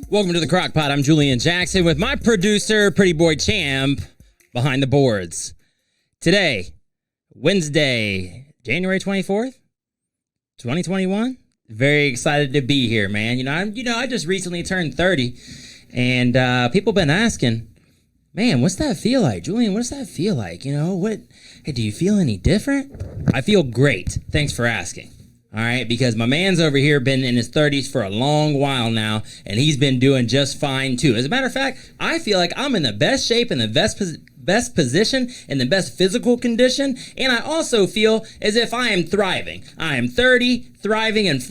Welcome to the Crockpot. I'm Julian Jackson with my producer, Pretty Boy Champ, behind the boards. Today, Wednesday, January 24th, 2021. Very excited to be here, man. I just recently turned 30, and people been asking, man, what's that feel like? Julian, what does that feel like? Hey, do you feel any different? I feel great. Thanks for asking. All right, because my man's over here been in his 30s for a long while now, and he's been doing just fine too. As a matter of fact, I feel like I'm in the best shape and the best position and the best physical condition, and I also feel as if I am thriving. I am 30, thriving, and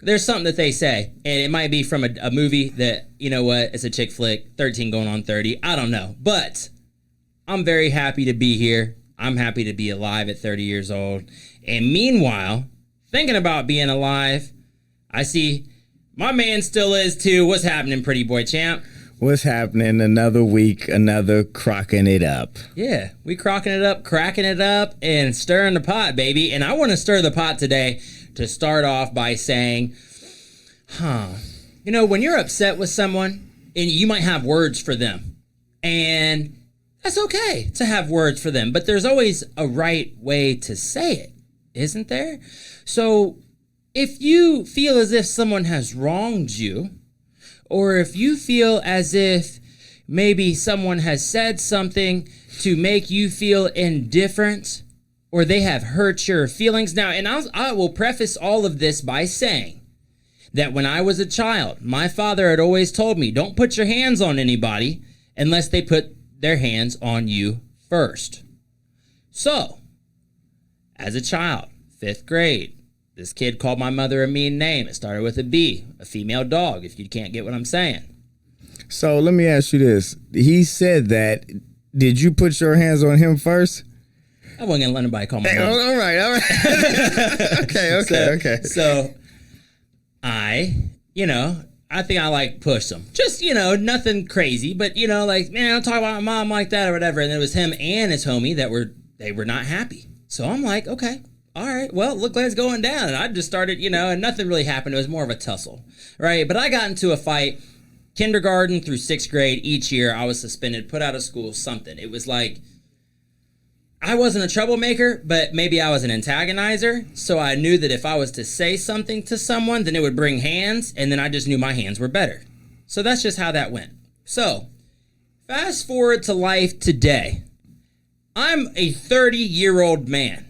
there's something that they say, and it might be from a movie that, it's a chick flick, 13 going on 30. I don't know, but I'm very happy to be here. I'm happy to be alive at 30 years old. And meanwhile, thinking about being alive, I see my man still is too. What's happening, Pretty Boy Champ? What's happening? Another week, another crocking it up. Yeah, we cracking it up, and stirring the pot, baby. And I want to stir the pot today to start off by saying, when you're upset with someone, and you might have words for them, and that's okay to have words for them, but there's always a right way to say it, isn't there? So if you feel as if someone has wronged you, or if you feel as if maybe someone has said something to make you feel indifferent, or they have hurt your feelings. Now, and I will preface all of this by saying that when I was a child, my father had always told me, don't put your hands on anybody unless they put their hands on you first. So, as a child, 5th grade, this kid called my mother a mean name. It started with a B, a female dog, if you can't get what I'm saying. So let me ask you this. He said that. Did you put your hands on him first? I wasn't going to let anybody call my mom. All right. Okay. So, I think I push them. Just, nothing crazy, but, don't talk about my mom like that or whatever. And it was him and his homie they were not happy. So I'm like, okay, all right, well, look like it's going down. And I just started, and nothing really happened. It was more of a tussle, right? But I got into a fight, kindergarten through 6th grade. Each year I was suspended, put out of school, something. It was like, I wasn't a troublemaker, but maybe I was an antagonizer. So I knew that if I was to say something to someone, then it would bring hands, and then I just knew my hands were better. So that's just how that went. So fast forward to life today. I'm a 30-year-old man,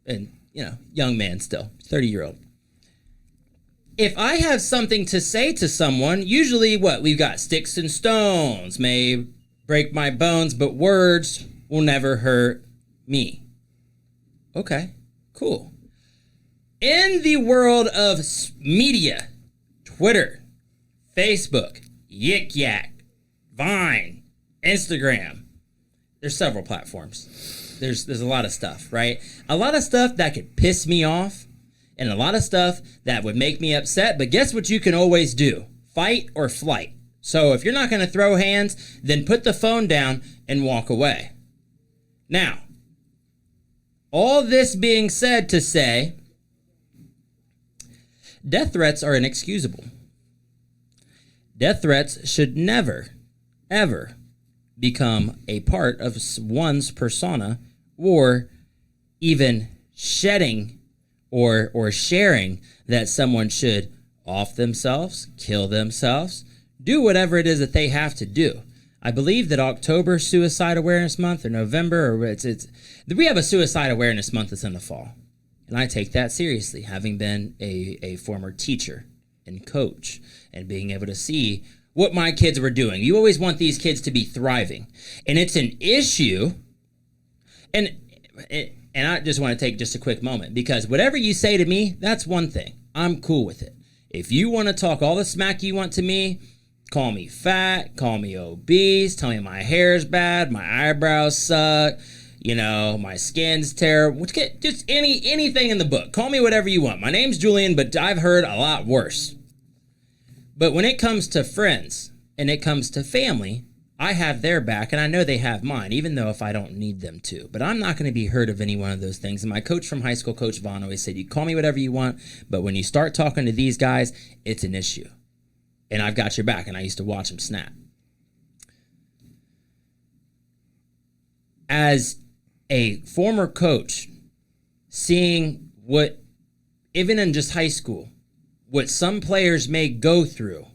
and, young man still, 30-year-old. If I have something to say to someone, usually we've got sticks and stones may break my bones, but words will never hurt me. Okay, cool. In the world of media, Twitter, Facebook, Yik Yak, Vine, Instagram, there's several platforms. There's a lot of stuff, right? A lot of stuff that could piss me off, and a lot of stuff that would make me upset, but guess what you can always do? Fight or flight. So if you're not going to throw hands, then put the phone down and walk away. Now, all this being said to say, death threats are inexcusable. Death threats should never, ever become a part of one's persona, or even shedding or sharing that someone should off themselves, kill themselves, do whatever it is that they have to do. I believe that October Suicide Awareness Month, or November, or we have a Suicide Awareness Month that's in the fall. And I take that seriously, having been a former teacher and coach, and being able to see what my kids were doing. You always want these kids to be thriving. And it's an issue. And I just want to take just a quick moment, because whatever you say to me, that's one thing. I'm cool with it. If you want to talk all the smack you want to me, call me fat, call me obese, tell me my hair's bad, my eyebrows suck, my skin's terrible. Just anything in the book. Call me whatever you want. My name's Julian, but I've heard a lot worse. But when it comes to friends and it comes to family, I have their back, and I know they have mine, even though if I don't need them to. But I'm not going to be hurt of any one of those things. And my coach from high school, Coach Vaughn, always said, you call me whatever you want, but when you start talking to these guys, it's an issue. and I've got your back, and I used to watch him snap. As a former coach, seeing what, even in just high school, what some players may go through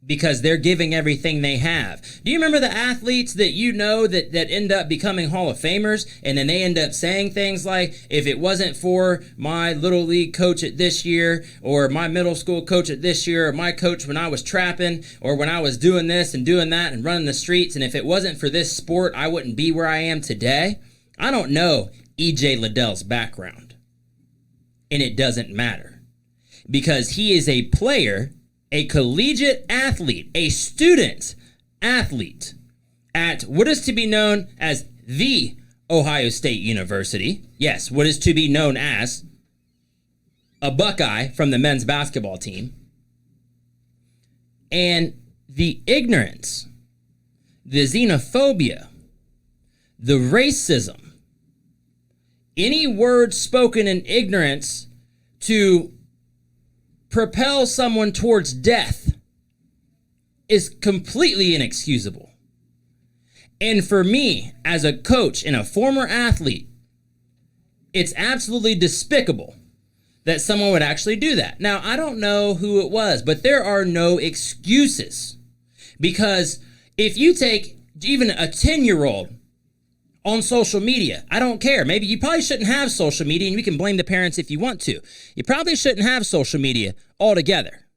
because they're giving everything they have. Do you remember the athletes that you know that end up becoming Hall of Famers, and then they end up saying things like, if it wasn't for my little league coach at this year, or my middle school coach at this year, or my coach when I was trapping, or when I was doing this and doing that and running the streets, and if it wasn't for this sport, I wouldn't be where I am today? I don't know E.J. Liddell's background, and it doesn't matter, because he is a player, a collegiate athlete, a student athlete at what is to be known as the Ohio State University. Yes, what is to be known as a Buckeye from the men's basketball team. And the ignorance, the xenophobia, the racism, any word spoken in ignorance to propel someone towards death is completely inexcusable. And for me, as a coach and a former athlete, it's absolutely despicable that someone would actually do that. Now, I don't know who it was, but there are no excuses. Because if you take even a 10-year-old on social media, I don't care. Maybe you probably shouldn't have social media, and you can blame the parents if you want to. You probably shouldn't have social media altogether.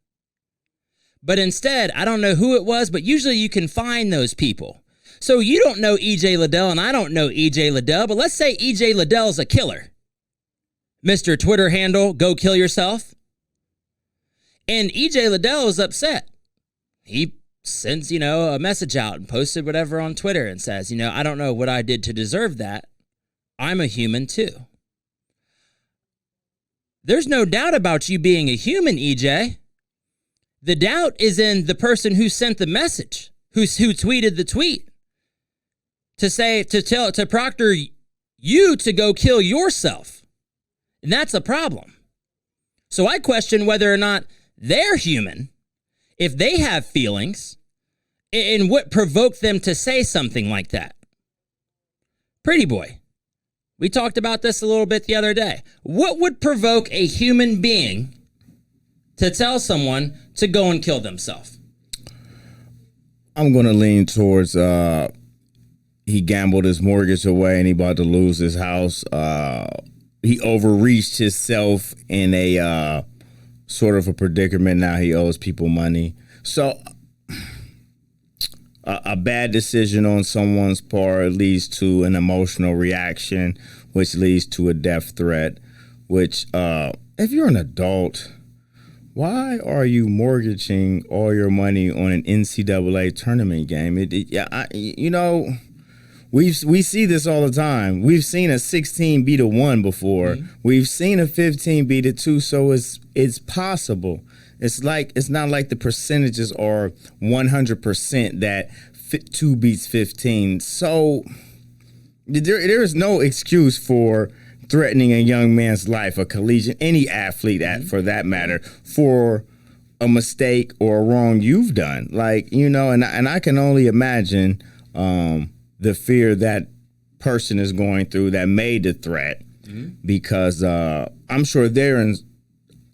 But instead, I don't know who it was, but usually you can find those people. So you don't know E.J. Liddell, and I don't know E.J. Liddell, but let's say E.J. Liddell's a killer. Mr. Twitter handle, go kill yourself. And E.J. Liddell is upset. He sends, a message out and posted whatever on Twitter and says, I don't know what I did to deserve that. I'm a human too. There's no doubt about you being a human, EJ. The doubt is in the person who sent the message, who tweeted the tweet to proctor you to go kill yourself. And that's a problem. So I question whether or not they're human, if they have feelings, and what provoked them to say something like that. Pretty boy, we talked about this a little bit the other day. What would provoke a human being to tell someone to go and kill themselves? I'm going to lean towards he gambled his mortgage away and he about to lose his house. He overreached himself in a sort of a predicament. Now he owes people money. So a bad decision on someone's part leads to an emotional reaction, which leads to a death threat, which if you're an adult, why are you mortgaging all your money on an NCAA tournament game? We see this all the time. We've seen a 16 beat a 1 before. Mm-hmm. We've seen a 15 beat a 2, so it's possible. It's not like the percentages are 100% that 2 beats 15. So there is no excuse for threatening a young man's life, a collegiate, any athlete for that matter, for a mistake or a wrong you've done. And I can only imagine the fear that person is going through that made the threat, because I'm sure they're in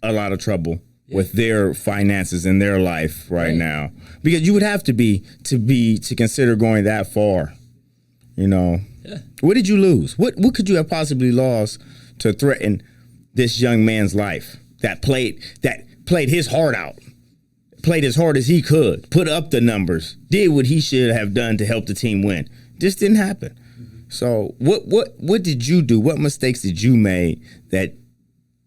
a lot of trouble with their finances in their life right now, because you would have to to consider going that far. What did you lose? What could you have possibly lost to threaten this young man's life that played his heart out, played as hard as he could, put up the numbers, did what he should have done to help the team win? This didn't happen. So what did you do? What mistakes did you make that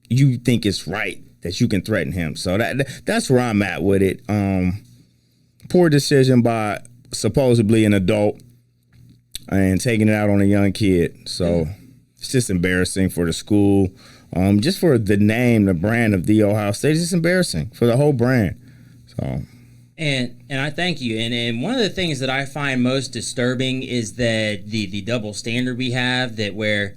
you think is right that you can threaten him? So that's where I'm at with it. Poor decision by supposedly an adult and taking it out on a young kid. So it's just embarrassing for the school. Just for the name, the brand of the Ohio State, it's just embarrassing for the whole brand. So. And I thank you. And one of the things that I find most disturbing is that the double standard we have, or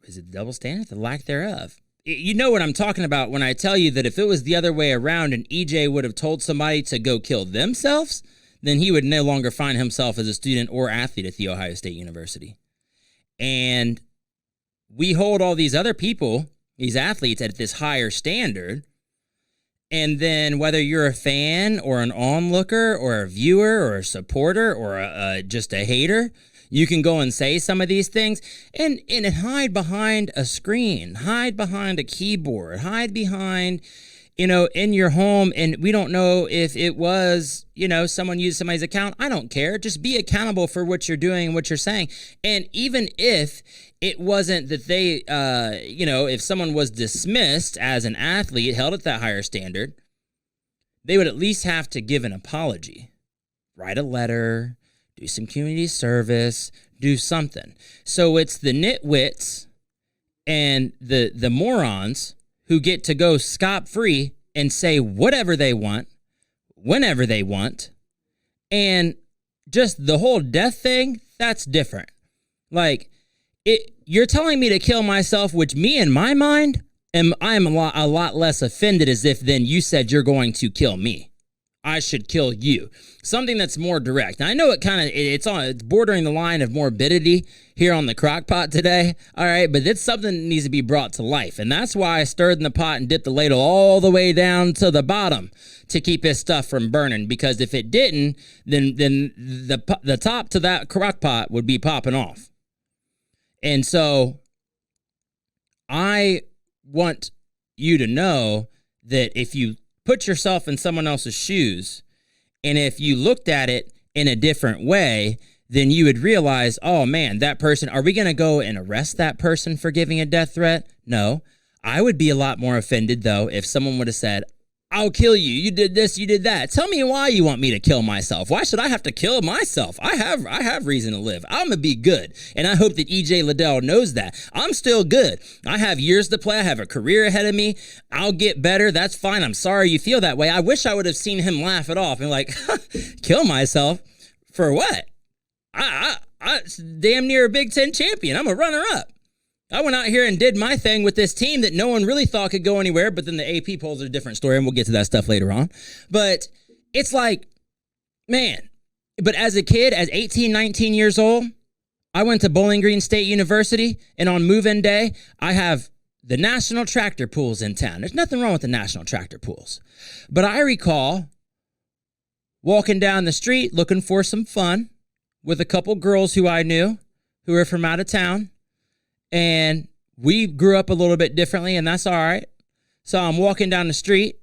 is it the double standard? The lack thereof. You know what I'm talking about when I tell you that if it was the other way around and EJ would have told somebody to go kill themselves, then he would no longer find himself as a student or athlete at The Ohio State University. And we hold all these other people, these athletes, at this higher standard. And then whether you're a fan or an onlooker or a viewer or a supporter or just a hater, you can go and say some of these things and hide behind a screen, hide behind a keyboard, hide behind, in your home. And we don't know if it was, someone used somebody's account. I don't care. Just be accountable for what you're doing and what you're saying. And even if it wasn't that they, if someone was dismissed as an athlete held at that higher standard, they would at least have to give an apology, write a letter, do some community service, do something. So it's the nitwits and the morons who get to go scot-free and say whatever they want, whenever they want. And just the whole death thing, that's different. Like, you're telling me to kill myself, which me in my mind, I'm a lot less offended as if then you said you're going to kill me. I should kill you. Something that's more direct. Now, I know it's bordering the line of morbidity here on the Crockpot today. All right, but it's something that needs to be brought to life. And that's why I stirred in the pot and dipped the ladle all the way down to the bottom to keep this stuff from burning. Because if it didn't, then the top to that Crockpot would be popping off. And so I want you to know that if you put yourself in someone else's shoes, and if you looked at it in a different way, then you would realize, oh man, that person, are we going to go and arrest that person for giving a death threat? No. I would be a lot more offended, though, if someone would have said, I'll kill you. You did this, you did that. Tell me why you want me to kill myself. Why should I have to kill myself? I have reason to live. I'm going to be good. And I hope that EJ Liddell knows that. I'm still good. I have years to play. I have a career ahead of me. I'll get better. That's fine. I'm sorry you feel that way. I wish I would have seen him laugh it off and like, kill myself for what? I damn near a Big Ten champion. I'm a runner-up. I went out here and did my thing with this team that no one really thought could go anywhere, but then the AP polls are a different story, and we'll get to that stuff later on. But it's like, man, but as a kid, as 18, 19 years old, I went to Bowling Green State University, and on move-in day, I have the National Tractor Pools in town. There's nothing wrong with the National Tractor Pools. But I recall walking down the street looking for some fun with a couple girls who I knew who were from out of town. And we grew up a little bit differently, and that's all right. So I'm walking down the street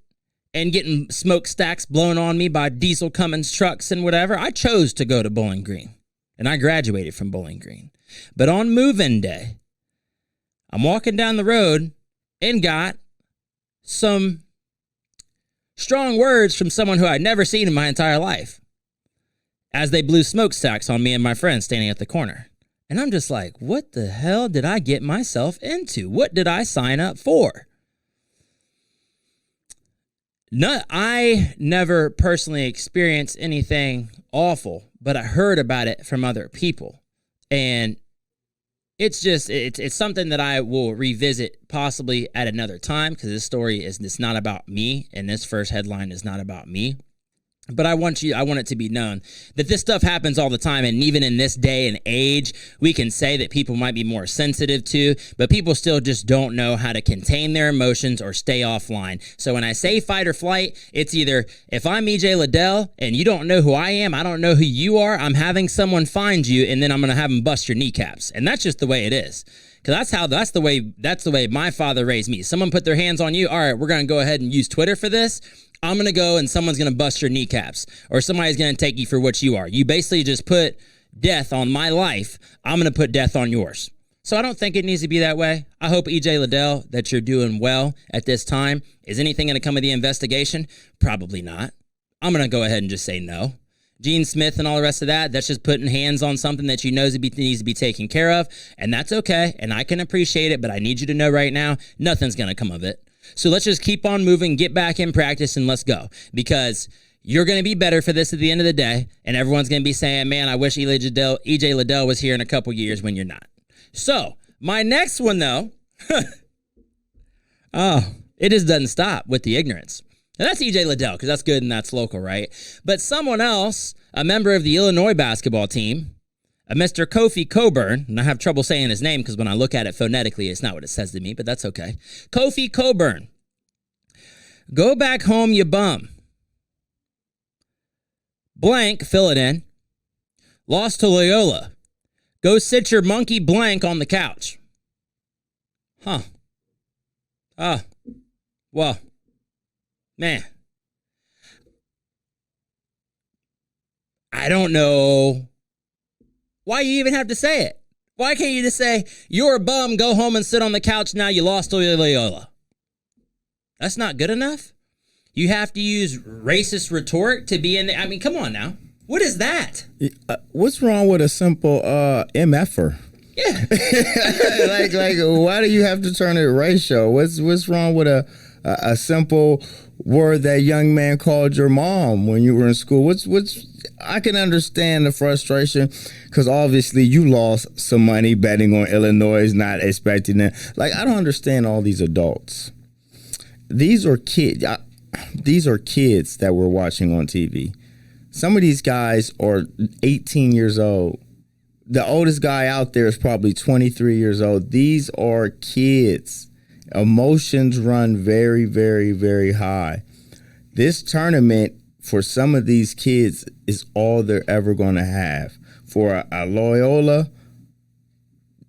and getting smokestacks blown on me by diesel Cummins trucks and whatever. I chose to go to Bowling Green, and I graduated from Bowling Green. But on move-in day, I'm walking down the road and got some strong words from someone who I'd never seen in my entire life as they blew smokestacks on me and my friend standing at the corner. And I'm just like, what the hell did I get myself into? What did I sign up for? No, I never personally experienced anything awful, but I heard about it from other people. And it's something that I will revisit possibly at another time, because this story it's not about me, and this first headline is not about me. But I want it to be known that this stuff happens all the time. And even in this day and age, we can say that people might be more sensitive to, but people still just don't know how to contain their emotions or stay offline. So when I say fight or flight, it's either if I'm EJ Liddell and you don't know who I am, I don't know who you are, I'm having someone find you, and then I'm going to have them bust your kneecaps. And that's just the way it is. Because that's the way my father raised me. Someone put their hands on you. All right, we're going to go ahead and use Twitter for this. I'm going to go and someone's going to bust your kneecaps, or somebody's going to take you for what you are. You basically just put death on my life. I'm going to put death on yours. So I don't think it needs to be that way. I hope, EJ Liddell, that you're doing well at this time. Is anything going to come of the investigation? Probably not. I'm going to go ahead and just say no. Gene Smith and all the rest of that's just putting hands on something that you know needs to be taken care of, and that's okay, and I can appreciate it, but I need you to know right now, nothing's going to come of it. So let's just keep on moving, get back in practice, and let's go. Because you're going to be better for this at the end of the day, and everyone's going to be saying, man, I wish EJ Liddell was here in a couple years, when you're not. So, my next one, though, Oh, it just doesn't stop with the ignorance. And that's EJ Liddell, because that's good and that's local, right? But someone else, a member of the Illinois basketball team, a Mr. Kofi Coburn, and I have trouble saying his name because when I look at it phonetically, it's not what it says to me, but that's okay. Kofi Coburn. Go back home, you bum. Blank, fill it in. Lost to Loyola. Go sit your monkey blank on the couch. Huh. Well, man. I don't know why you even have to say it. Why can't you just say, you're a bum, go home and sit on the couch, now you lost to Loyola? That's not good enough? You have to use racist rhetoric to be in the, I mean, come on now. What is that? What's wrong with a simple MFer? Yeah. like, why do you have to turn it racial? What's wrong with a simple word that young man called your mom when you were in school? I can understand the frustration because obviously you lost some money betting on Illinois, not expecting it. Like, I don't understand all these adults. These are kids. These are kids that we're watching on TV. Some of these guys are 18 years old. The oldest guy out there is probably 23 years old. These are kids. Emotions run very, very, very high. This tournament, for some of these kids, is all they're ever going to have. For a Loyola,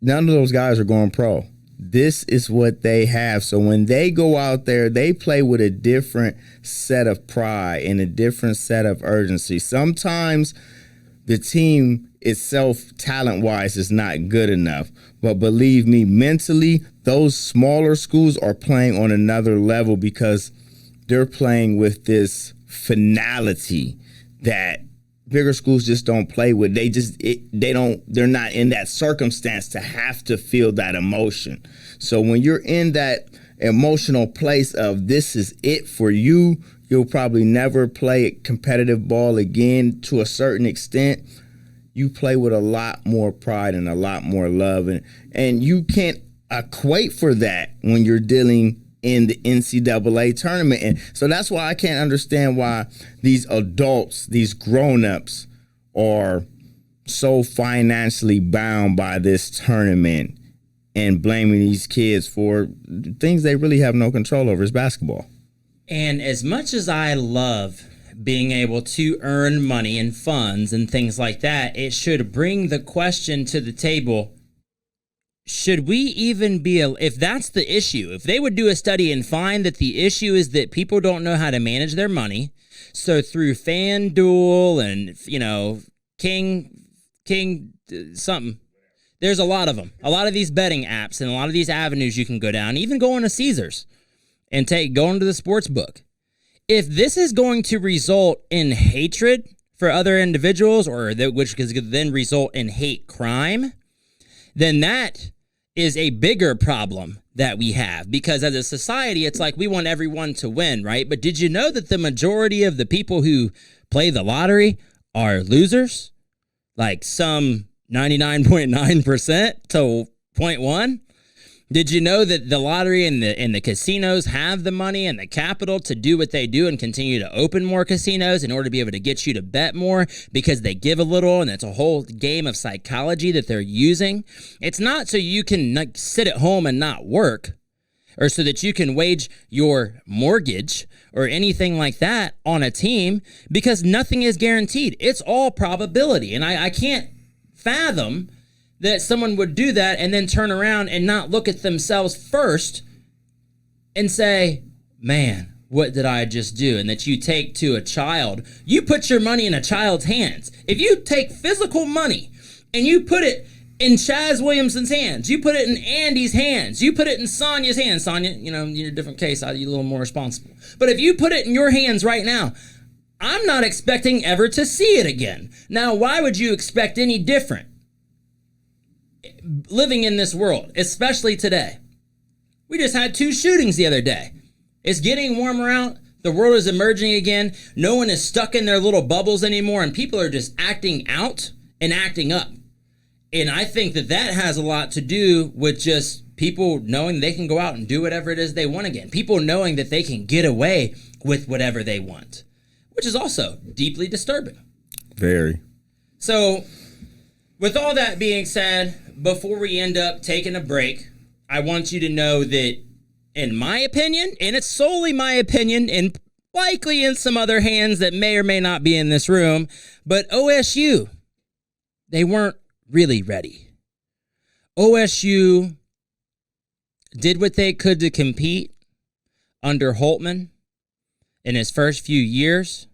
none of those guys are going pro. This is what they have. So when they go out there, they play with a different set of pride and a different set of urgency. Sometimes the team itself, talent-wise, is not good enough. But believe me, mentally, those smaller schools are playing on another level because they're playing with this finality that bigger schools just don't play with. They're not in that circumstance to have to feel that emotion. So when you're in that emotional place of this is it for you, you'll probably never play competitive ball again to a certain extent. You play with a lot more pride and a lot more love. And you can't equate for that when you're dealing in the NCAA tournament. And so that's why I can't understand why these adults, these grown-ups, are so financially bound by this tournament and blaming these kids for things they really have no control over. It's basketball. And as much as I love being able to earn money and funds and things like that, it should bring the question to the table, should we even be, if that's the issue, if they would do a study and find that the issue is that people don't know how to manage their money, so through FanDuel and, King something, there's a lot of them, a lot of these betting apps and a lot of these avenues you can go down, even going to Caesars and going to the sports book. If this is going to result in hatred for other individuals, which could then result in hate crime, then that is a bigger problem that we have. Because as a society, it's like we want everyone to win, right? But did you know that the majority of the people who play the lottery are losers? Like some 99.9% to 0.1%? Did you know that the lottery and the casinos have the money and the capital to do what they do and continue to open more casinos in order to be able to get you to bet more because they give a little, and it's a whole game of psychology that they're using? It's not so you can sit at home and not work, or so that you can wage your mortgage or anything like that on a team, because nothing is guaranteed. It's all probability. And I can't fathom that someone would do that and then turn around and not look at themselves first and say, man, what did I just do? And that you take to a child, you put your money in a child's hands. If you take physical money and you put it in Chaz Williamson's hands, you put it in Andy's hands, you put it in Sonia's hands. Sonia, you're a different case, you're a little more responsible. But if you put it in your hands right now, I'm not expecting ever to see it again. Now, why would you expect any different? Living in this world, especially today. We just had 2 shootings the other day. It's getting warmer out. The world is emerging again. No one is stuck in their little bubbles anymore, and people are just acting out and acting up. And I think that has a lot to do with just People knowing they can go out and do whatever it is they want again. People knowing that they can get away with whatever they want, which is also deeply disturbing. Very. So, with all that being said, before we end up taking a break, I want you to know that, in my opinion, and it's solely my opinion, and likely in some other hands that may or may not be in this room, but OSU, they weren't really ready. OSU did what they could to compete under Holtman in his first few years,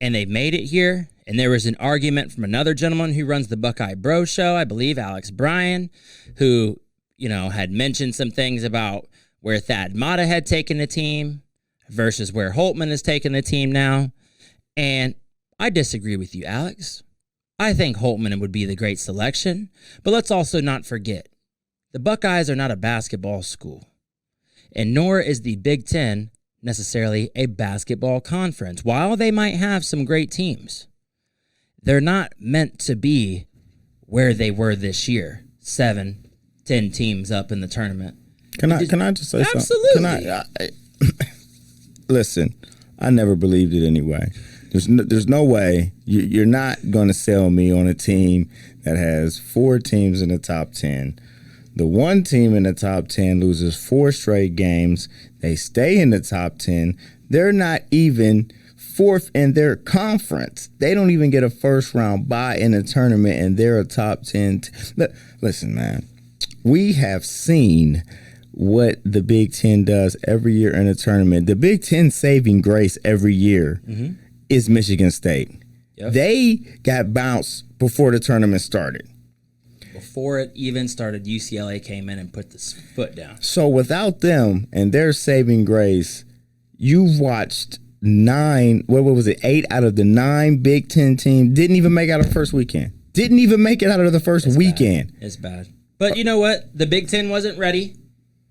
and they made it here. And there was an argument from another gentleman who runs the Buckeye Bro Show, I believe, Alex Bryan, who, had mentioned some things about where Thad Matta had taken the team versus where Holtman has taken the team now. And I disagree with you, Alex. I think Holtman would be the great selection. But let's also not forget, the Buckeyes are not a basketball school. And nor is the Big Ten necessarily a basketball conference. While they might have some great teams, they're not meant to be where they were this year. 7, 10 teams up in the tournament. Can I just say absolutely. something? Absolutely. Listen, I never believed it anyway. There's no way you're not going to sell me on a team that has 4 teams in the top 10. The one team in the top 10 loses 4 straight games. They stay in the top 10. They're not even 4th in their conference. They don't even get a first round bye in the tournament, and they're a top 10. Listen, man, we have seen what the Big Ten does every year in a tournament. The Big Ten saving grace every year is Michigan State. Yep. They got bounced before the tournament started. Before it even started, UCLA came in and put the foot down. So without them and their saving grace, you've watched 8 out of the 9 Big Ten teams didn't even make it out of the first weekend. Didn't even make it out of the first weekend. It's bad. But you know what? The Big Ten wasn't ready,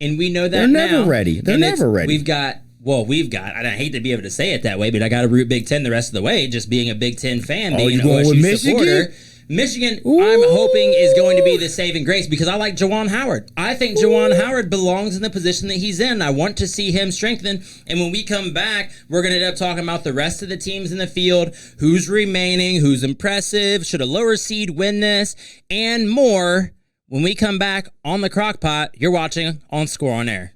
and we know that They're never ready. They're never ready. We've got, and I hate to be able to say it that way, but I got to root Big Ten the rest of the way, just being a Big Ten fan, being an OSU supporter. Michigan, ooh, I'm hoping, is going to be the saving grace because I like Juwan Howard. I think Juwan Howard belongs in the position that he's in. I want to see him strengthen. And when we come back, we're going to end up talking about the rest of the teams in the field, who's remaining, who's impressive, should a lower seed win this, and more when we come back on the Crockpot. You're watching on Score on Air.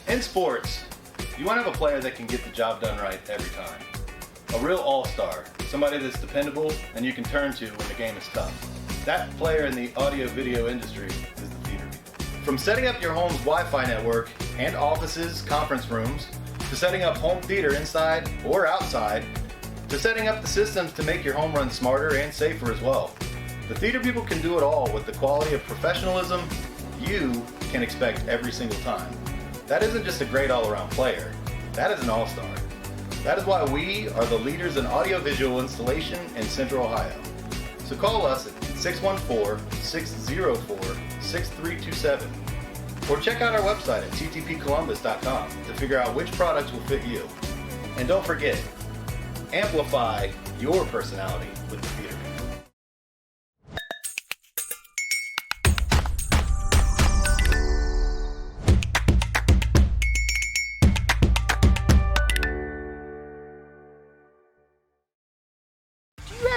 In sports, you want to have a player that can get the job done right every time. A real all-star, somebody that's dependable and you can turn to when the game is tough. That player in the audio-video industry is the theater people. From setting up your home's Wi-Fi network and offices, conference rooms, to setting up home theater inside or outside, to setting up the systems to make your home run smarter and safer as well. The theater people can do it all with the quality of professionalism you can expect every single time. That isn't just a great all-around player, that is an all-star. That is why we are the leaders in audiovisual installation in Central Ohio. So call us at 614-604-6327 or check out our website at ttpcolumbus.com to figure out which products will fit you. And don't forget, amplify your personality with the theater.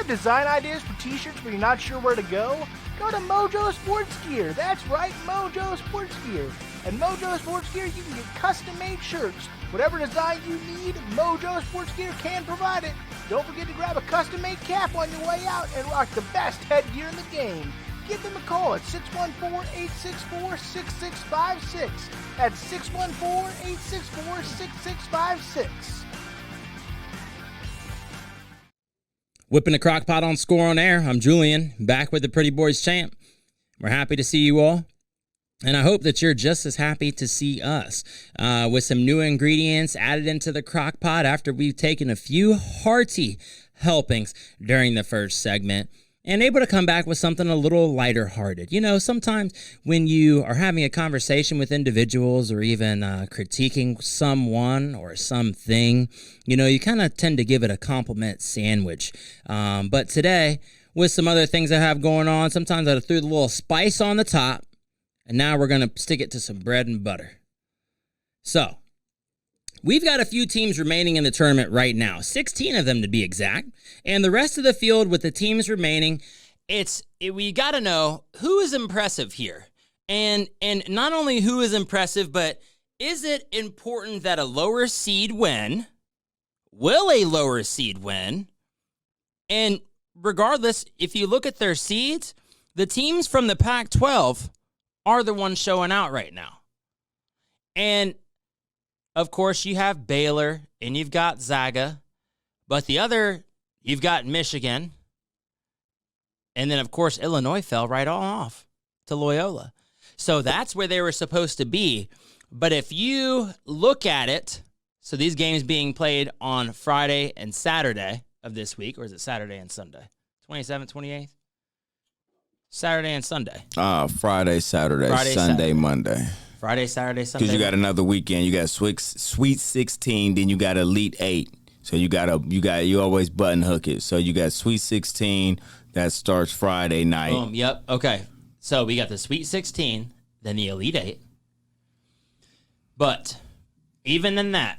Design ideas for t-shirts but you're not sure where to go? Go to Mojo Sports Gear. That's right, Mojo Sports Gear. At Mojo Sports Gear, you can get custom-made shirts. Whatever design you need, Mojo Sports Gear can provide it. Don't forget to grab a custom-made cap on your way out and rock the best headgear in the game. Give them a call at 614-864-6656. That's 614-864-6656. Whipping the Crockpot on Score on Air. I'm Julian, back with the Pretty Boys champ. We're happy to see you all, and I hope that you're just as happy to see us with some new ingredients added into the Crockpot after we've taken a few hearty helpings during the first segment and able to come back with something a little lighter hearted. You know, sometimes when you are having a conversation with individuals or even critiquing someone or something, you know, you kind of tend to give it a compliment sandwich. But today, with some other things I have going on, sometimes I threw a little spice on the top and now we're going to stick it to some bread and butter. So, we've got a few teams remaining in the tournament right now, 16 of them to be exact, and the rest of the field with the teams remaining, we got to know who is impressive here. And not only who is impressive, but is it important that a lower seed win? Will a lower seed win? And regardless, if you look at their seeds, the teams from the Pac-12 are the ones showing out right now. And, of course, you have Baylor and you've got Zaga. But you've got Michigan. And then, of course, Illinois fell right on off to Loyola. So that's where they were supposed to be. But if you look at it, so these games being played on Friday and Saturday of this week, or is it Saturday and Sunday? 27th, 28th? Saturday and Sunday. Friday, Saturday, Sunday, Saturday. Monday. Friday, Saturday, Sunday. Because you got another weekend. You got Sweet 16, then you got Elite 8. So you always button hook it. So you got Sweet 16 that starts Friday night. Boom. Yep. Okay. So we got the Sweet 16, then the Elite 8. But even in that,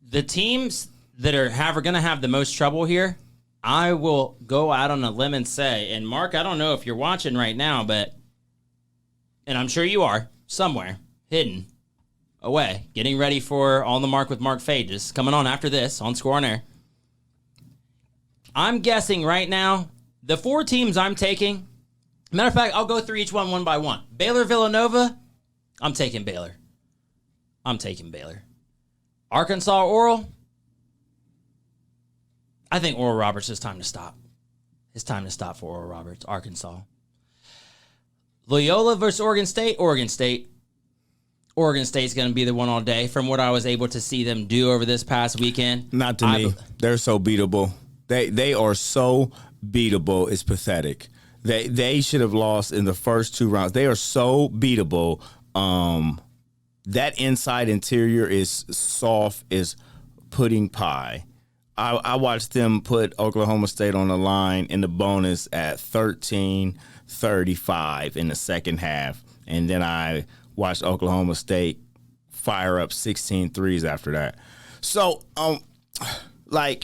the teams that are going to have the most trouble here, I will go out on a limb and say, and Mark, I don't know if you're watching right now, but, and I'm sure you are, somewhere, hidden, away, getting ready for On the Mark with Mark Fages, coming on after this on Score on Air. I'm guessing right now, the 4 teams I'm taking, matter of fact, I'll go through each one by one. Baylor, Villanova, I'm taking Baylor. Arkansas, Oral, I think Oral Roberts is time to stop. It's time to stop for Oral Roberts, Arkansas. Loyola versus Oregon State. Oregon State's going to be the one all day from what I was able to see them do over this past weekend. Not to me. They're so beatable. They are so beatable. It's pathetic. They should have lost in the first 2 rounds. They are so beatable. That inside interior is soft as pudding pie. I watched them put Oklahoma State on the line in the bonus at 13-35 in the second half. And then I watched Oklahoma State fire up 16 threes after that. So, they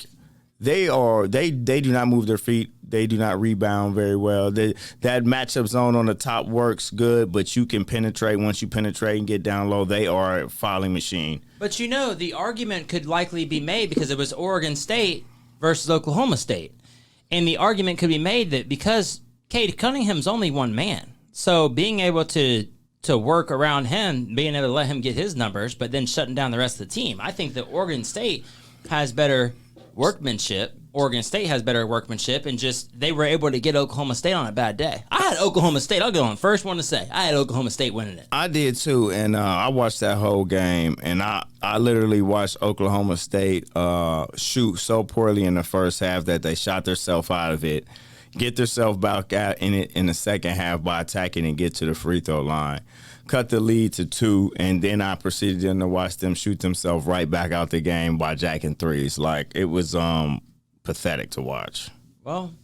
do not move their feet. They do not rebound very well. That matchup zone on the top works good, but you can penetrate. Once you penetrate and get down low, they are a fouling machine. But the argument could likely be made because it was Oregon State versus Oklahoma State. And the argument could be made that because Cade Cunningham's only one man, so being able to work around him, being able to let him get his numbers, but then shutting down the rest of the team, I think that Oregon State has better workmanship. Oregon State has better workmanship, and just they were able to get Oklahoma State on a bad day. I had Oklahoma State. I'll go on first one to say I had Oklahoma State winning it. I did too, and I watched that whole game, and I literally watched Oklahoma State shoot so poorly in the first half that they shot themselves out of it, get themselves back out in it in the second half by attacking and get to the free throw line. Cut the lead to 2, and then I proceeded to watch them shoot themselves right back out the game by jacking threes. Like, it was pathetic to watch. Well,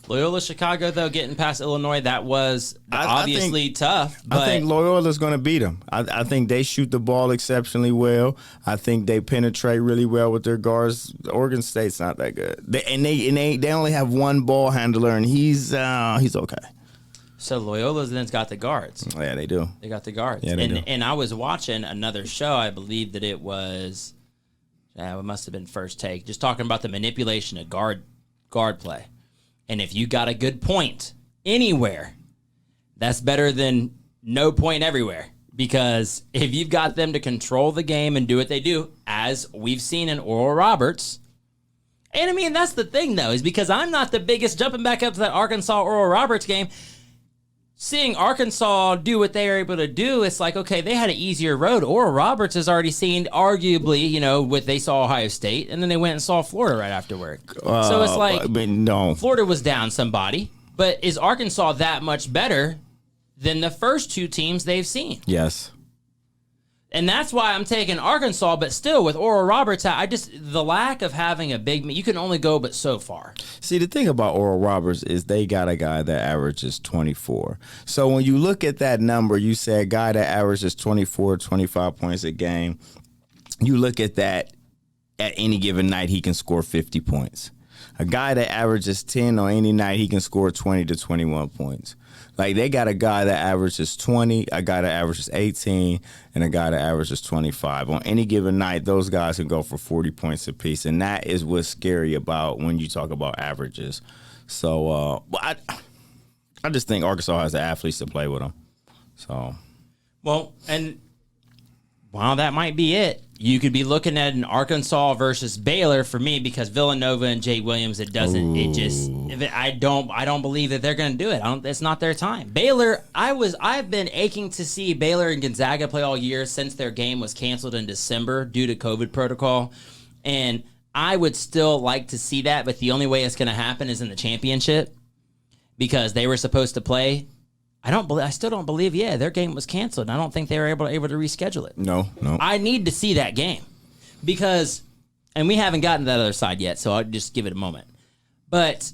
Loyola Chicago, though, getting past Illinois, that was obviously tough. But I think Loyola's going to beat them. I think they shoot the ball exceptionally well. I think they penetrate really well with their guards. Oregon State's not that good. They only have one ball handler, and he's okay. So Loyola's then's got the guards. Yeah, they do. They got the guards. Yeah, they do. And I was watching another show. I believe that it was, it must have been First Take, just talking about the manipulation of guard play. And if you got a good point anywhere, that's better than no point everywhere. Because if you've got them to control the game and do what they do, as we've seen in Oral Roberts, and I mean, that's the thing, though, is because I'm not the biggest, jumping back up to that Arkansas Oral Roberts game, seeing Arkansas do what they were able to do, it's like, okay, they had an easier road. Oral Roberts has already seen, arguably, what they saw Ohio State, and then they went and saw Florida right afterward. So it's like, no. Florida was down somebody, but is Arkansas that much better than the first 2 teams they've seen? Yes. And that's why I'm taking Arkansas, but still with Oral Roberts, the lack of having a big man, you can only go but so far. See, the thing about Oral Roberts is they got a guy that averages 24. So when you look at that number, you say a guy that averages 24, 25 points a game, you look at that at any given night, he can score 50 points. A guy that averages 10 on any night, he can score 20 to 21 points. Like, they got a guy that averages 20, a guy that averages 18, and a guy that averages 25. On any given night, those guys can go for 40 points apiece, and that is what's scary about when you talk about averages. So, I just think Arkansas has the athletes to play with them. So, well, that might be it. You could be looking at an Arkansas versus Baylor for me because Villanova and Jay Williams. I don't believe that they're going to do it. It's not their time. Baylor. I've been aching to see Baylor and Gonzaga play all year since their game was canceled in December due to COVID protocol, and I would still like to see that. But the only way it's going to happen is in the championship because they were supposed to play. I still don't believe, their game was canceled. I don't think they were able to reschedule it. No. I need to see that game because, and we haven't gotten to that other side yet, so I'll just give it a moment. But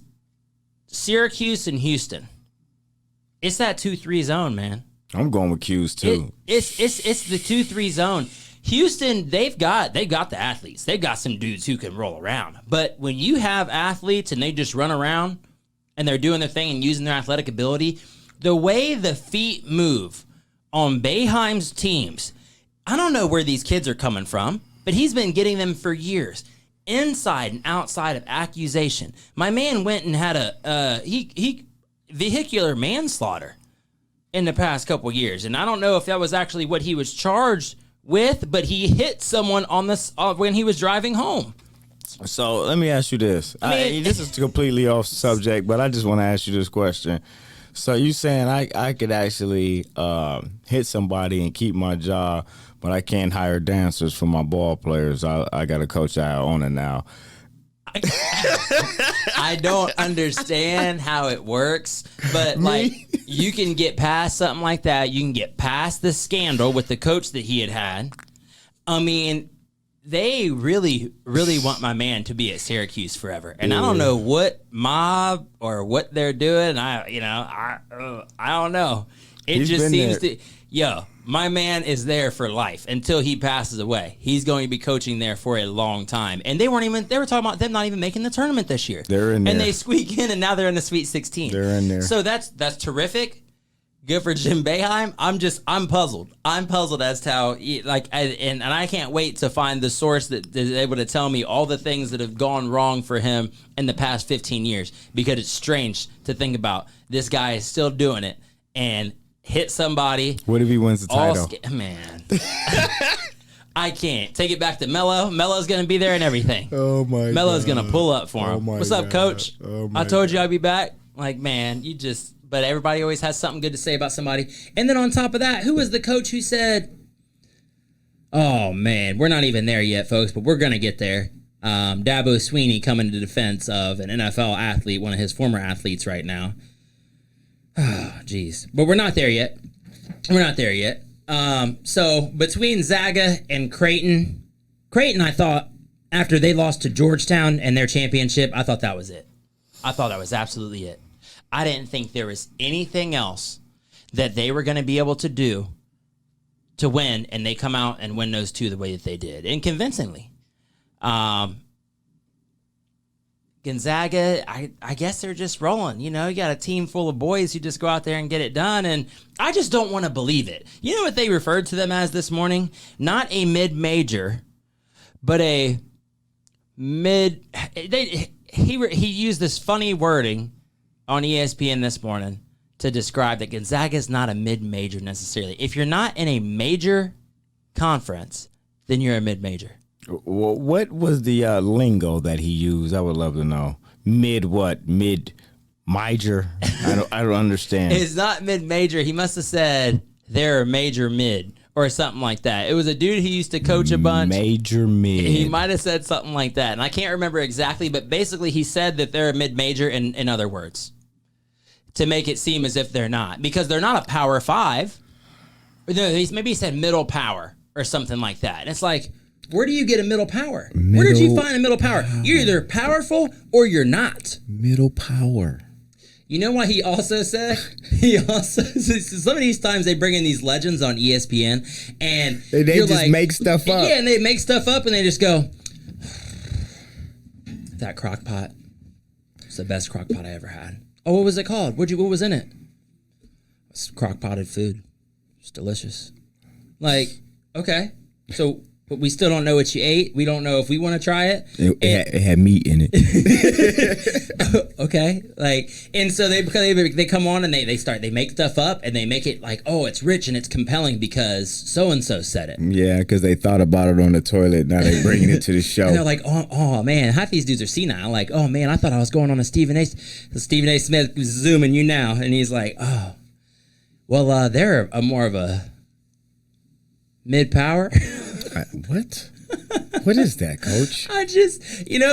Syracuse and Houston, it's that 2-3 zone, man. I'm going with Q's too. It's the 2-3 zone. Houston, they've got the athletes. They've got some dudes who can roll around. But when you have athletes and they just run around and they're doing their thing and using their athletic ability, the way the feet move on Boeheim's teams, I don't know where these kids are coming from, but he's been getting them for years, inside and outside of accusation. My man went and had a vehicular manslaughter in the past couple years, and I don't know if that was actually what he was charged with, but he hit someone on this when he was driving home. So let me ask you this. This is completely off subject, but I just want to ask you this question. So you saying I could actually hit somebody and keep my job, but I can't hire dancers for my ball players. I got a coach that I own it now. I don't understand how it works, but like you can get past something like that. You can get past the scandal with the coach that he had. I mean, they really, really want my man to be at Syracuse forever, and I don't know what mob or what they're doing. I don't know. It just seems my man is there for life until he passes away. He's going to be coaching there for a long time, and they were talking about them not even making the tournament this year. They're in there, and they squeak in, and now they're in the Sweet 16. They're in there. So that's terrific. Good for Jim Boeheim. I'm puzzled. I'm puzzled as to how, and I can't wait to find the source that is able to tell me all the things that have gone wrong for him in the past 15 years, because it's strange to think about. This guy is still doing it and hit somebody. What if he wins the title? Man. I can't. Take it back to Melo. Melo's going to be there and everything. Oh, my God. Melo's going to pull up for him. What's up, Coach? I told you I'd be back. Like, man, but everybody always has something good to say about somebody. And then on top of that, who was the coach who said, oh, man, we're not even there yet, folks, but we're going to get there. Dabo Sweeney coming to defense of an NFL athlete, one of his former athletes right now. Oh, jeez. But we're not there yet. So between Zaga and Creighton, I thought, after they lost to Georgetown and their championship, I thought that was it. I thought that was absolutely it. I didn't think there was anything else that they were going to be able to do to win, and they come out and win those two the way that they did, and convincingly. Gonzaga, I guess they're just rolling. You got a team full of boys who just go out there and get it done, and I just don't want to believe it. You know what they referred to them as this morning? Not a mid-major, but a mid... He used this funny wording on ESPN this morning to describe that Gonzaga is not a mid-major necessarily. If you're not in a major conference, then you're a mid-major. What was the lingo that he used? I would love to know. Mid-major? I don't understand. It's not mid-major. He must have said they're a major mid or something like that. It was a dude who used to coach a bunch. Major mid. He might have said something like that, and I can't remember exactly, but basically he said that they're a mid-major in other words, to make it seem as if they're not, because they're not a power 5. No, maybe he said middle power or something like that. And it's like, where do you get a middle power? Where did you find a middle power? You're either powerful or you're not. Middle power. You know what he also said? Some of these times they bring in these legends on ESPN and they just make stuff up. Yeah, and they make stuff up and they just go, that Crockpot was the best Crockpot I ever had. Oh, what was it called? What was in it? It's crock-potted food. It's delicious. Like, okay. So, but we still don't know what you ate. We don't know if we want to try it. It had meat in it. Okay. Like, and so they come on and they make stuff up and they make it like, oh, it's rich and it's compelling because so-and-so said it. Yeah, because they thought about it on the toilet. Now they're bringing it to the show. And they're like, oh man, half these dudes are senile. Like, oh man, I thought I was going on a Stephen A. Smith zooming you now. And he's like, oh, well, they're more of a mid-power. What? What is that, Coach? I just,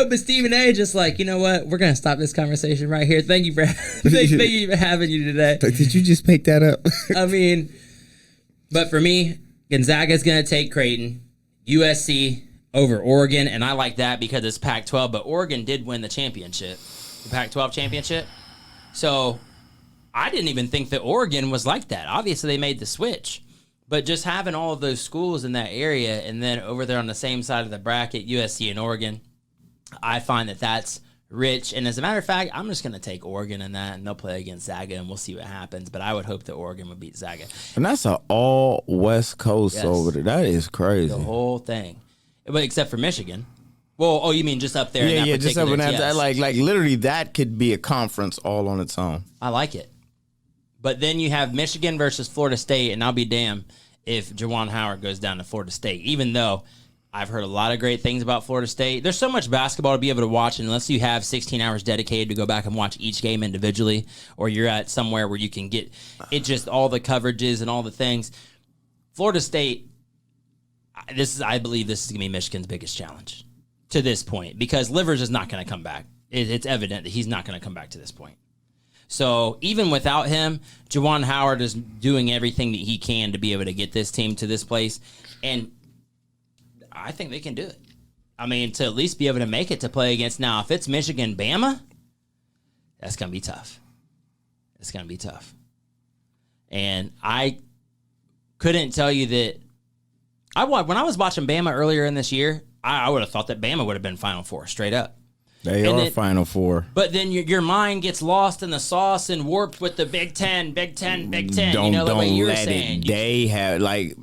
but Stephen A. just like, you know what? We're gonna stop this conversation right here. Thank you for having you today. But did you just make that up? I mean, but for me, Gonzaga's gonna take Creighton, USC over Oregon, and I like that because it's Pac-12. But Oregon did win the championship, the Pac-12 championship. So I didn't even think that Oregon was like that. Obviously, they made the switch. But just having all of those schools in that area and then over there on the same side of the bracket, USC and Oregon, I find that that's rich. And as a matter of fact, I'm just going to take Oregon in that, and they'll play against Zaga, and we'll see what happens. But I would hope that Oregon would beat Zaga. And that's an all West Coast over there. That is crazy. The whole thing. But except for Michigan. Well, oh, you mean just up there? Yeah, just up in that. Yes. Like literally that could be a conference all on its own. I like it. But then you have Michigan versus Florida State, and I'll be damned if Juwan Howard goes down to Florida State, even though I've heard a lot of great things about Florida State. There's so much basketball to be able to watch, and unless you have 16 hours dedicated to go back and watch each game individually, or you're at somewhere where you can get it, just all the coverages and all the things. Florida State, I believe this is going to be Michigan's biggest challenge to this point, because Livers is not going to come back. It's evident that he's not going to come back to this point. So even without him, Juwan Howard is doing everything that he can to be able to get this team to this place. And I think they can do it. I mean, to at least be able to make it to play against. Now, if it's Michigan, Bama, that's going to be tough. It's going to be tough. And I couldn't tell you that. When I was watching Bama earlier in this year, I would have thought that Bama would have been Final Four straight up. They are Final Four. But then your mind gets lost in the sauce and warped with the Big Ten. Don't the way you were saying. They have, like,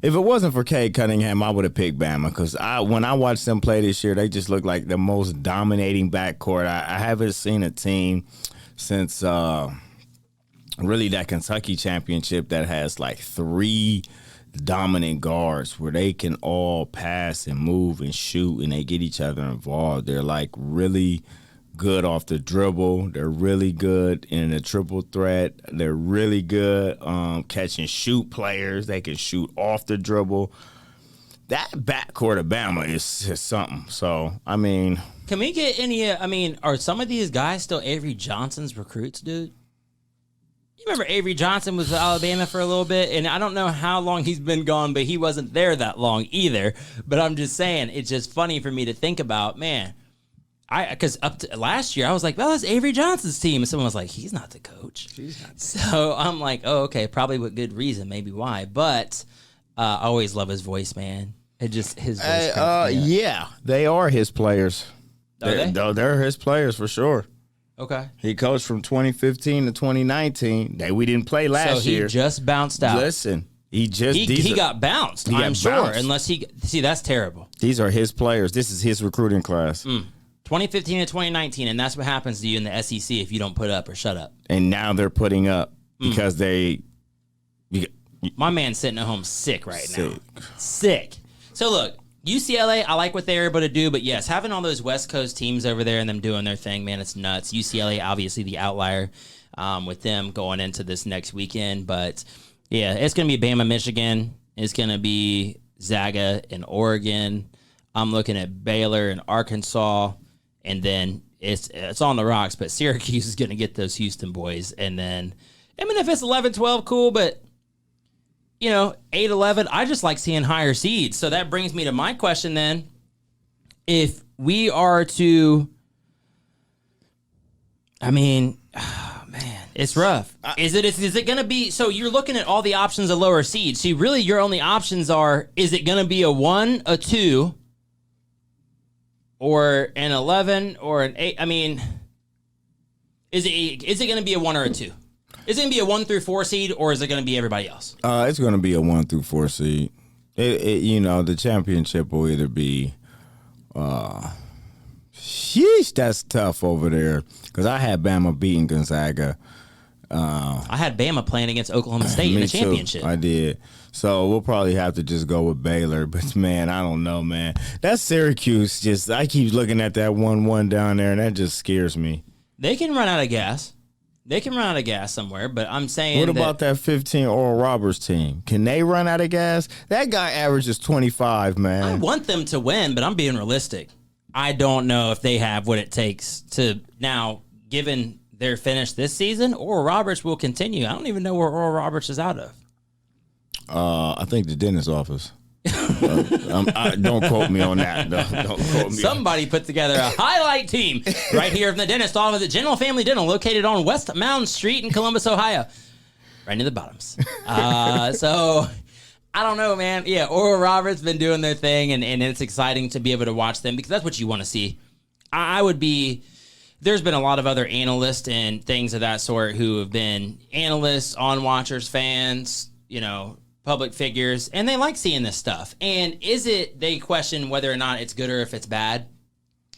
if it wasn't for Cade Cunningham, I would have picked Bama, because when I watched them play this year, they just look like the most dominating backcourt. I haven't seen a team since really that Kentucky championship that has like three dominant guards where they can all pass and move and shoot, and they get each other involved. They're like really good off the dribble. They're really good in a triple threat. They're really good catch and shoot players. They can shoot off the dribble. That backcourt of Bama is something. So, I mean. Can we get any, are some of these guys still Avery Johnson's recruits, dude? You remember Avery Johnson was at Alabama for a little bit, and I don't know how long he's been gone, but he wasn't there that long either. But I'm just saying, it's just funny for me to think about, man. Because up to last year, I was like, well, that's Avery Johnson's team. And someone was like, he's not the coach. So I'm like, oh, okay, probably with good reason, maybe why. But I always love his voice, man. It just, his voice. Yeah, they are his players. They're his players for sure. Okay. He coached from 2015 to 2019. We didn't play last year. So he just bounced out. Listen, he got bounced, I'm sure. Unless that's terrible. These are his players. This is his recruiting class. 2015 to 2019, and that's what happens to you in the SEC if you don't put up or shut up. And now they're putting up because my man's sitting at home sick right now. Sick. So look, UCLA, I like what they're able to do, but yes, having all those West Coast teams over there and them doing their thing, man, it's nuts. UCLA, obviously the outlier with them going into this next weekend. But, yeah, it's going to be Bama, Michigan. It's going to be Zaga in Oregon. I'm looking at Baylor and Arkansas. And then it's on the rocks, but Syracuse is going to get those Houston boys. And then, I mean, if it's 11-12, cool, but 8, 11, I just like seeing higher seeds. So that brings me to my question then. If we are to, it's rough. Is it going to be, so you're looking at all the options of lower seeds. See, really your only options are, is it going to be a 1, a 2, or an 11, or an 8? Is it going to be a 1 or a 2? Is it going to be a 1 through 4 seed, or is it going to be everybody else? It's going to be a 1 through 4 seed. The championship will either be, that's tough over there. Because I had Bama beating Gonzaga. I had Bama playing against Oklahoma State in the championship. I did. So we'll probably have to just go with Baylor. But, man, I don't know, man. That Syracuse, I keep looking at that 1-1 down there, and that just scares me. They can run out of gas. They can run out of gas somewhere, but I'm saying what about that 15 Oral Roberts team? Can they run out of gas? That guy averages 25, man. I want them to win, but I'm being realistic. I don't know if they have what it takes to now, given their finish this season, Oral Roberts will continue. I don't even know where Oral Roberts is out of. I think the dentist's office. Don't quote me on that. Don't quote me. Somebody put together a highlight team right here from the dentist office at General Family Dental, located on West Mountain Street in Columbus, Ohio. Right near the bottoms. So I don't know, man. Yeah, Oral Roberts been doing their thing, and it's exciting to be able to watch them because that's what you want to see. There's been a lot of other analysts and things of that sort who have been analysts, on-watchers, fans, public figures, and they like seeing this stuff. And they question whether or not it's good or if it's bad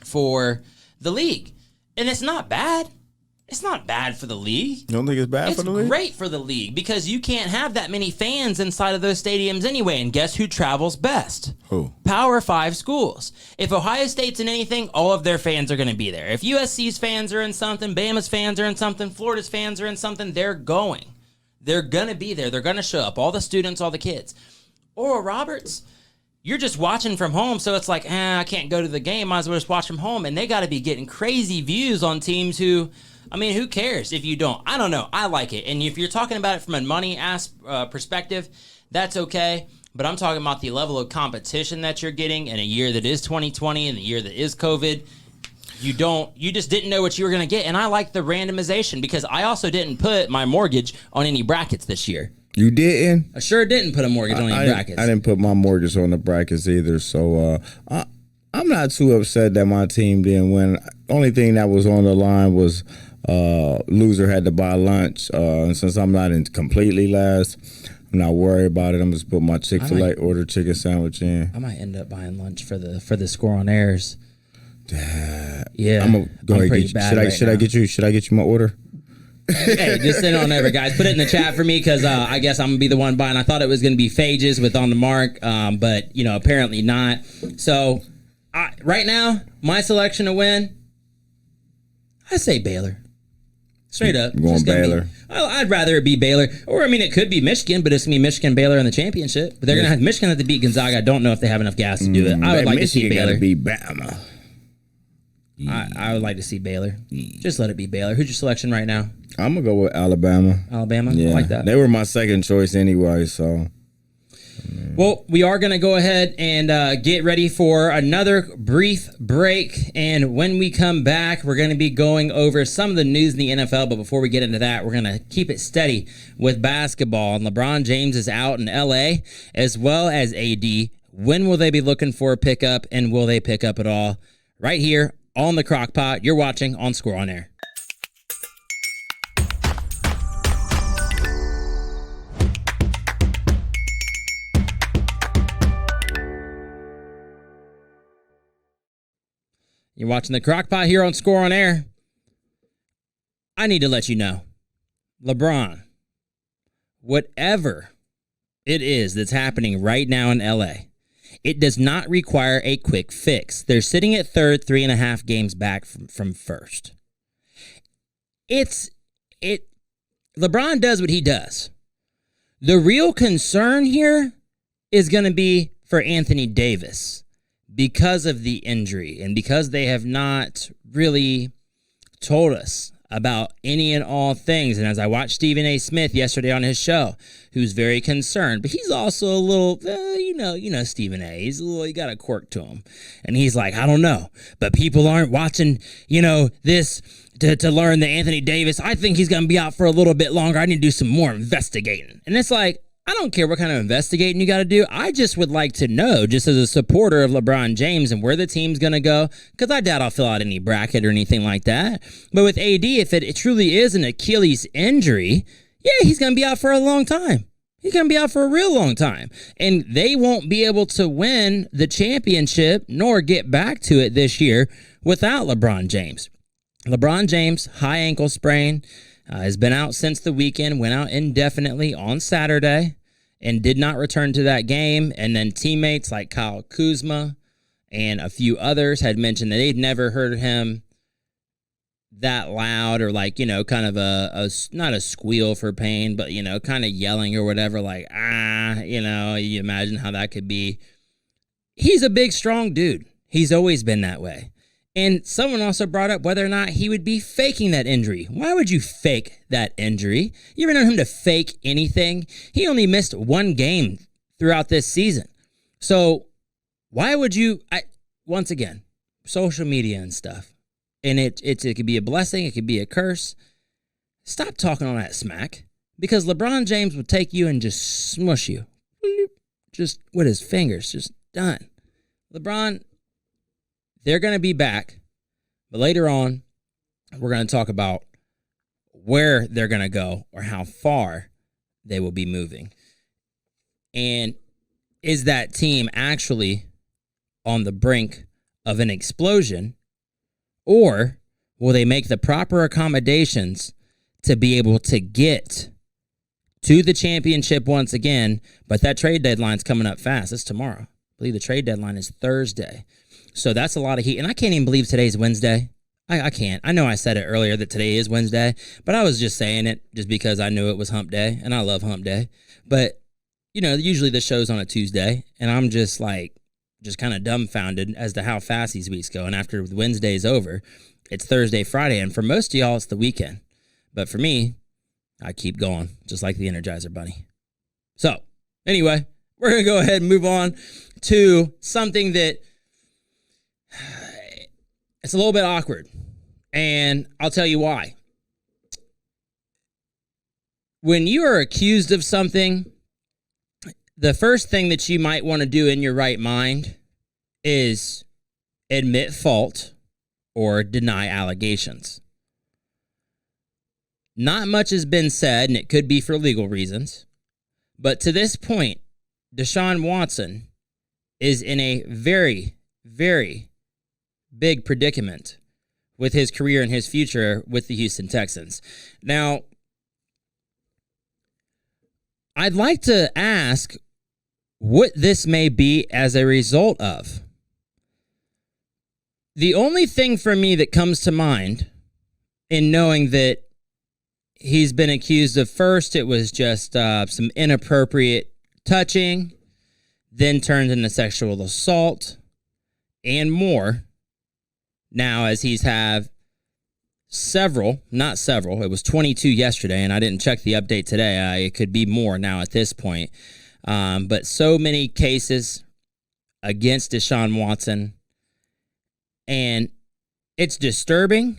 for the league. And it's not bad. It's not bad for the league. You don't think it's bad for the league? It's great for the league because you can't have that many fans inside of those stadiums anyway. And guess who travels best? Who? Power 5 schools. If Ohio State's in anything, all of their fans are going to be there. If USC's fans are in something, Bama's fans are in something, Florida's fans are in something, they're going. They're going to be there. They're going to show up. All the students, all the kids. Oral Roberts, you're just watching from home, so it's like, I can't go to the game. Might as well just watch from home. And they got to be getting crazy views on teams who cares if you don't? I don't know. I like it. And if you're talking about it from a money perspective, that's okay. But I'm talking about the level of competition that you're getting in a year that is 2020 and a year that is COVID. You just didn't know what you were going to get. And I like the randomization because I also didn't put my mortgage on any brackets this year. You didn't? I sure didn't put a mortgage on any brackets. I didn't put my mortgage on the brackets either. So I'm not too upset that my team didn't win. Only thing that was on the line was loser had to buy lunch. And since I'm not in completely last, I'm not worried about it. I'm just put my Chick-fil-A order chicken sandwich in. I might end up buying lunch for the Score on Airs. Yeah, I'm gonna go ahead. Should I get you my order? Hey, just send it on over, guys. Put it in the chat for me because I guess I'm gonna be the one buying. I thought it was gonna be Phages with On the Mark, but apparently not. So right now, my selection to win, I say Baylor. Straight up, I'm going Baylor. I'd rather it be Baylor, or it could be Michigan, but it's gonna be Michigan Baylor in the championship. But they're gonna have Michigan have to beat Gonzaga. I don't know if they have enough gas to do it. I would like to see Baylor. Michigan gotta beat Bama. I would like to see Baylor. Just let it be Baylor. Who's your selection right now? I'm going to go with Alabama. Alabama? Yeah. I like that. They were my second choice anyway, so. Well, we are going to go ahead and get ready for another brief break. And when we come back, we're going to be going over some of the news in the NFL. But before we get into that, we're going to keep it steady with basketball. And LeBron James is out in L.A. as well as AD. When will they be looking for a pickup, and will they pick up at all? Right here on the Crockpot. You're watching on Score on Air. You're watching the Crockpot here on Score on Air. I need to let you know, LeBron, whatever it is that's happening right now in LA, it does not require a quick fix. They're sitting at third, 3.5 games back from first. LeBron does what he does. The real concern here is going to be for Anthony Davis because of the injury and because they have not really told us about any and all things. And as I watched Stephen A. Smith yesterday on his show, who's very concerned, but he's also a little, you know, Stephen A. He got a quirk to him. And he's like, I don't know, but people aren't watching, this to learn that Anthony Davis, I think he's going to be out for a little bit longer. I need to do some more investigating. And it's like, I don't care what kind of investigating you got to do. I just would like to know, just as a supporter of LeBron James and where the team's going to go, because I doubt I'll fill out any bracket or anything like that. But with AD, if it truly is an Achilles injury, yeah, he's going to be out for a long time. He's going to be out for a real long time. And they won't be able to win the championship nor get back to it this year without LeBron James. LeBron James, high ankle sprain, has been out since the weekend, went out indefinitely on Saturday and did not return to that game. And then teammates like Kyle Kuzma and a few others had mentioned that they'd never heard him that loud or kind of a not a squeal for pain, but, kind of yelling or whatever, you imagine how that could be. He's a big, strong dude. He's always been that way. And someone also brought up whether or not he would be faking that injury. Why would you fake that injury? You ever known him to fake anything? He only missed one game throughout this season. So why would you, once again, social media and stuff. And it could be a blessing. It could be a curse. Stop talking all that smack, because LeBron James would take you and just smush you. Just with his fingers, just done. LeBron, they're going to be back, but later on, we're going to talk about where they're going to go or how far they will be moving. And is that team actually on the brink of an explosion, or will they make the proper accommodations to be able to get to the championship once again? But that trade deadline's coming up fast. It's tomorrow. I believe the trade deadline is Thursday. So that's a lot of heat. And I can't even believe today's Wednesday. I can't. I know I said it earlier that today is Wednesday, but I was just saying it just because I knew it was hump day, and I love hump day. But, usually the show's on a Tuesday, and I'm just kind of dumbfounded as to how fast these weeks go. And after Wednesday's over, it's Thursday, Friday, and for most of y'all, it's the weekend. But for me, I keep going, just like the Energizer Bunny. So, anyway, we're going to go ahead and move on to something that it's a little bit awkward, and I'll tell you why. When you are accused of something, the first thing that you might want to do in your right mind is admit fault or deny allegations. Not much has been said, and it could be for legal reasons, but to this point, Deshaun Watson is in a very, very big predicament with his career and his future with the Houston Texans. Now, I'd like to ask what this may be as a result of. The only thing for me that comes to mind in knowing that he's been accused of, first, it was just some inappropriate touching, then turned into sexual assault, and more. Now, as he's have not several, it was 22 yesterday, and I didn't check the update today. It could be more now at this point. But so many cases against Deshaun Watson, and it's disturbing.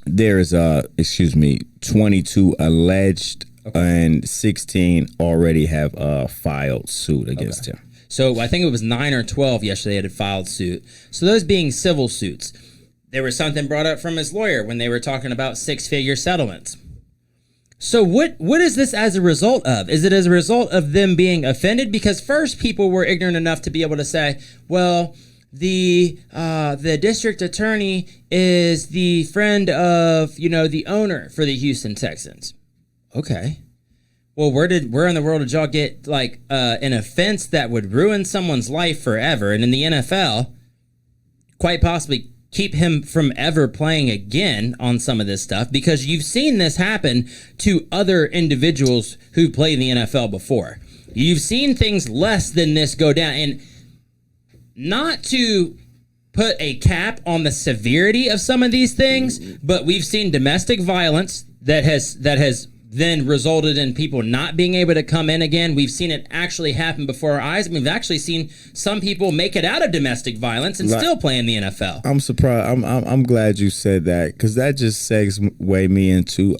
There is 22 alleged, and 16 already have filed suit against him. So I think it was 9 or 12 yesterday that had filed suit. So those being civil suits. There was something brought up from his lawyer when they were talking about 6-figure settlements. So what is this as a result of? Is it as a result of them being offended? Because first, people were ignorant enough to be able to say, well, the district attorney is the friend of, the owner for the Houston Texans. Okay. Well, where in the world did y'all get an offense that would ruin someone's life forever, and in the NFL, quite possibly keep him from ever playing again on some of this stuff? Because you've seen this happen to other individuals who played in the NFL before. You've seen things less than this go down, and not to put a cap on the severity of some of these things, but we've seen domestic violence that has then resulted in people not being able to come in again. We've seen it actually happen before our eyes. We've actually seen some people make it out of domestic violence and still play in the NFL. I'm surprised. I'm glad you said that, because that just segue me into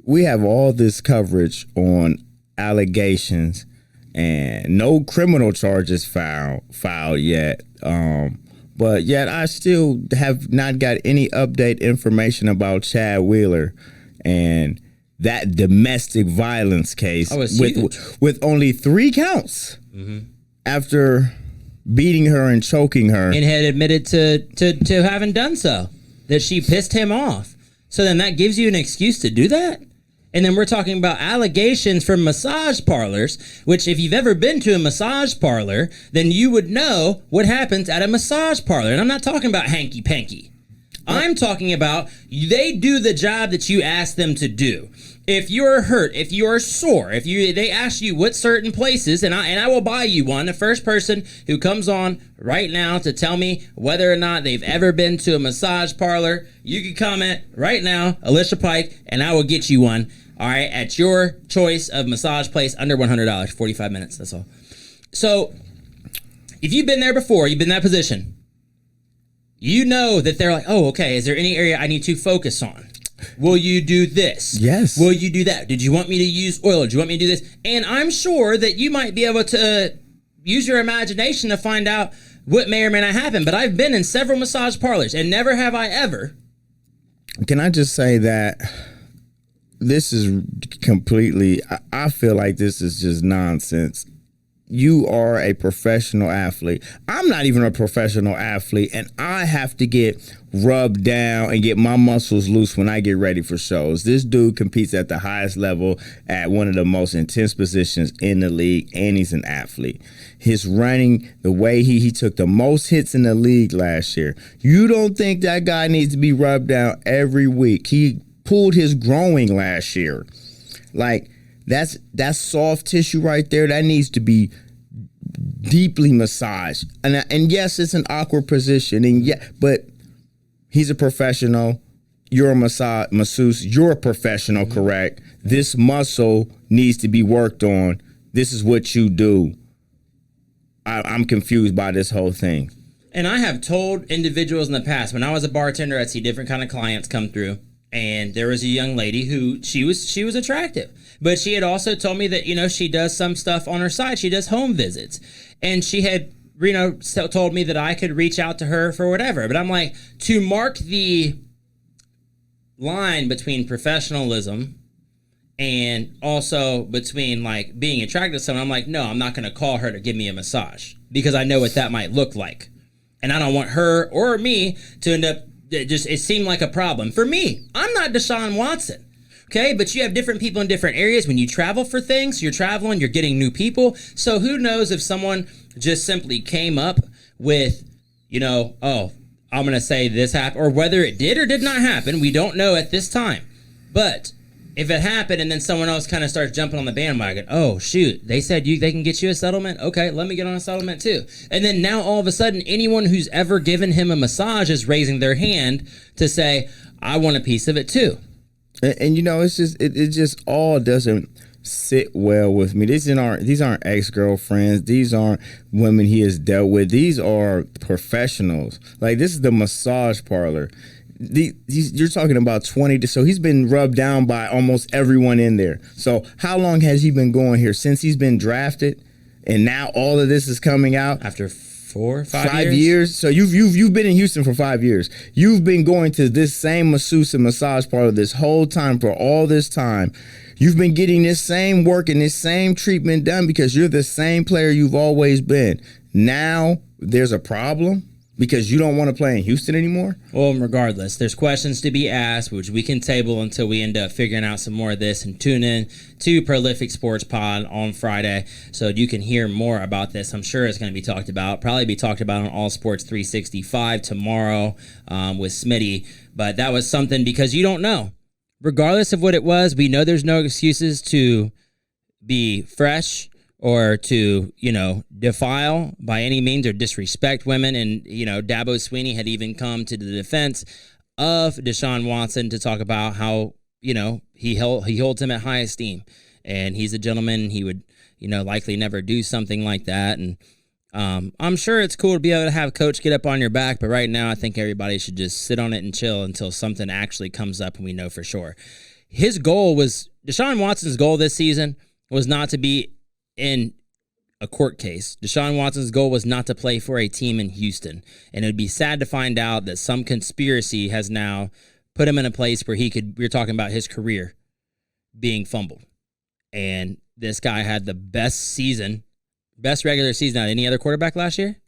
we have all this coverage on allegations and no criminal charges filed yet. But yet I still have not got any update information about Chad Wheeler and that domestic violence case with only 3 counts after beating her and choking her. And had admitted to having done so, that she pissed him off. So then that gives you an excuse to do that? And then we're talking about allegations from massage parlors, which if you've ever been to a massage parlor, then you would know what happens at a massage parlor. And I'm not talking about hanky-panky. I'm talking about they do the job that you ask them to do. If you're hurt, if you're sore, they ask you what certain places, and I will buy you one. The first person who comes on right now to tell me whether or not they've ever been to a massage parlor, you can comment right now, Alicia Pike, and I will get you one. All right, at your choice of massage place, under $100, 45 minutes, that's all. So if you've been there before, you've been in that position, you know that they're like, oh, okay, is there any area I need to focus on? Will you do this? Yes. Will you do that? Did you want me to use oil? Did you want me to do this? And I'm sure that you might be able to use your imagination to find out what may or may not happen. But I've been in several massage parlors, and never have I ever. Can I just say that this is completely, I feel like this is just nonsense. You are a professional athlete. I'm not even a professional athlete, and I have to get rubbed down and get my muscles loose when I get ready for shows. This dude competes at the highest level at one of the most intense positions in the league, and he's an athlete. His running, the way he took the most hits in the league last year. You don't think that guy needs to be rubbed down every week? He pulled his groin last year. Like, that's soft tissue right there. That needs to be deeply massaged. And yes, it's an awkward position. But he's a professional. You're a masseuse. You're a professional, correct? This muscle needs to be worked on. This is what you do. I'm confused by this whole thing. And I have told individuals in the past, when I was a bartender, I'd see different kind of clients come through. And there was a young lady who she was attractive, but she had also told me that, she does some stuff on her side. She does home visits, and she had, told me that I could reach out to her for whatever. But I'm like, to mark the line between professionalism and also between like being attracted to someone, I'm like, no, I'm not going to call her to give me a massage, because I know what that might look like. And I don't want her or me to end up, it seemed like a problem. For me, I'm not Deshaun Watson, okay? But you have different people in different areas. When you travel for things, you're traveling, you're getting new people. So who knows if someone just simply came up with, oh, I'm going to say this happened, or whether it did or did not happen. We don't know at this time. But if it happened and then someone else kind of starts jumping on the bandwagon, oh, shoot, they said they can get you a settlement? Okay, let me get on a settlement too. And then now all of a sudden, anyone who's ever given him a massage is raising their hand to say, I want a piece of it too. And it's just, it just all doesn't sit well with me. These aren't ex-girlfriends. These aren't women he has dealt with. These are professionals. Like, this is the massage parlor. You're talking about 20, so he's been rubbed down by almost everyone in there. So how long has he been going here? Since he's been drafted, and now all of this is coming out after 5 years. So you've been in Houston for 5 years. You've been going to this same masseuse and massage parlor this whole time, for all this time. You've been getting this same work and this same treatment done because you're the same player you've always been. Now there's a problem because you don't want to play in Houston anymore? Well, regardless, there's questions to be asked, which we can table until we end up figuring out some more of this. And tune in to Prolific Sports Pod on Friday so you can hear more about this. I'm sure it's going to be talked about. Probably be talked about on All Sports 365 tomorrow with Smitty. But that was something because you don't know. Regardless of what it was, we know there's no excuses to be fresh or to, defile by any means or disrespect women. And, Dabo Swinney had even come to the defense of Deshaun Watson to talk about how, he holds him at high esteem. And he's a gentleman. He would, likely never do something like that. And I'm sure it's cool to be able to have Coach get up on your back. But right now, I think everybody should just sit on it and chill until something actually comes up and we know for sure. Deshaun Watson's goal this season was not to be in a court case. Deshaun Watson's goal was not to play for a team in Houston. And it would be sad to find out that some conspiracy has now put him in a place where we're talking about his career being fumbled. And this guy had the best regular season out of any other quarterback last year.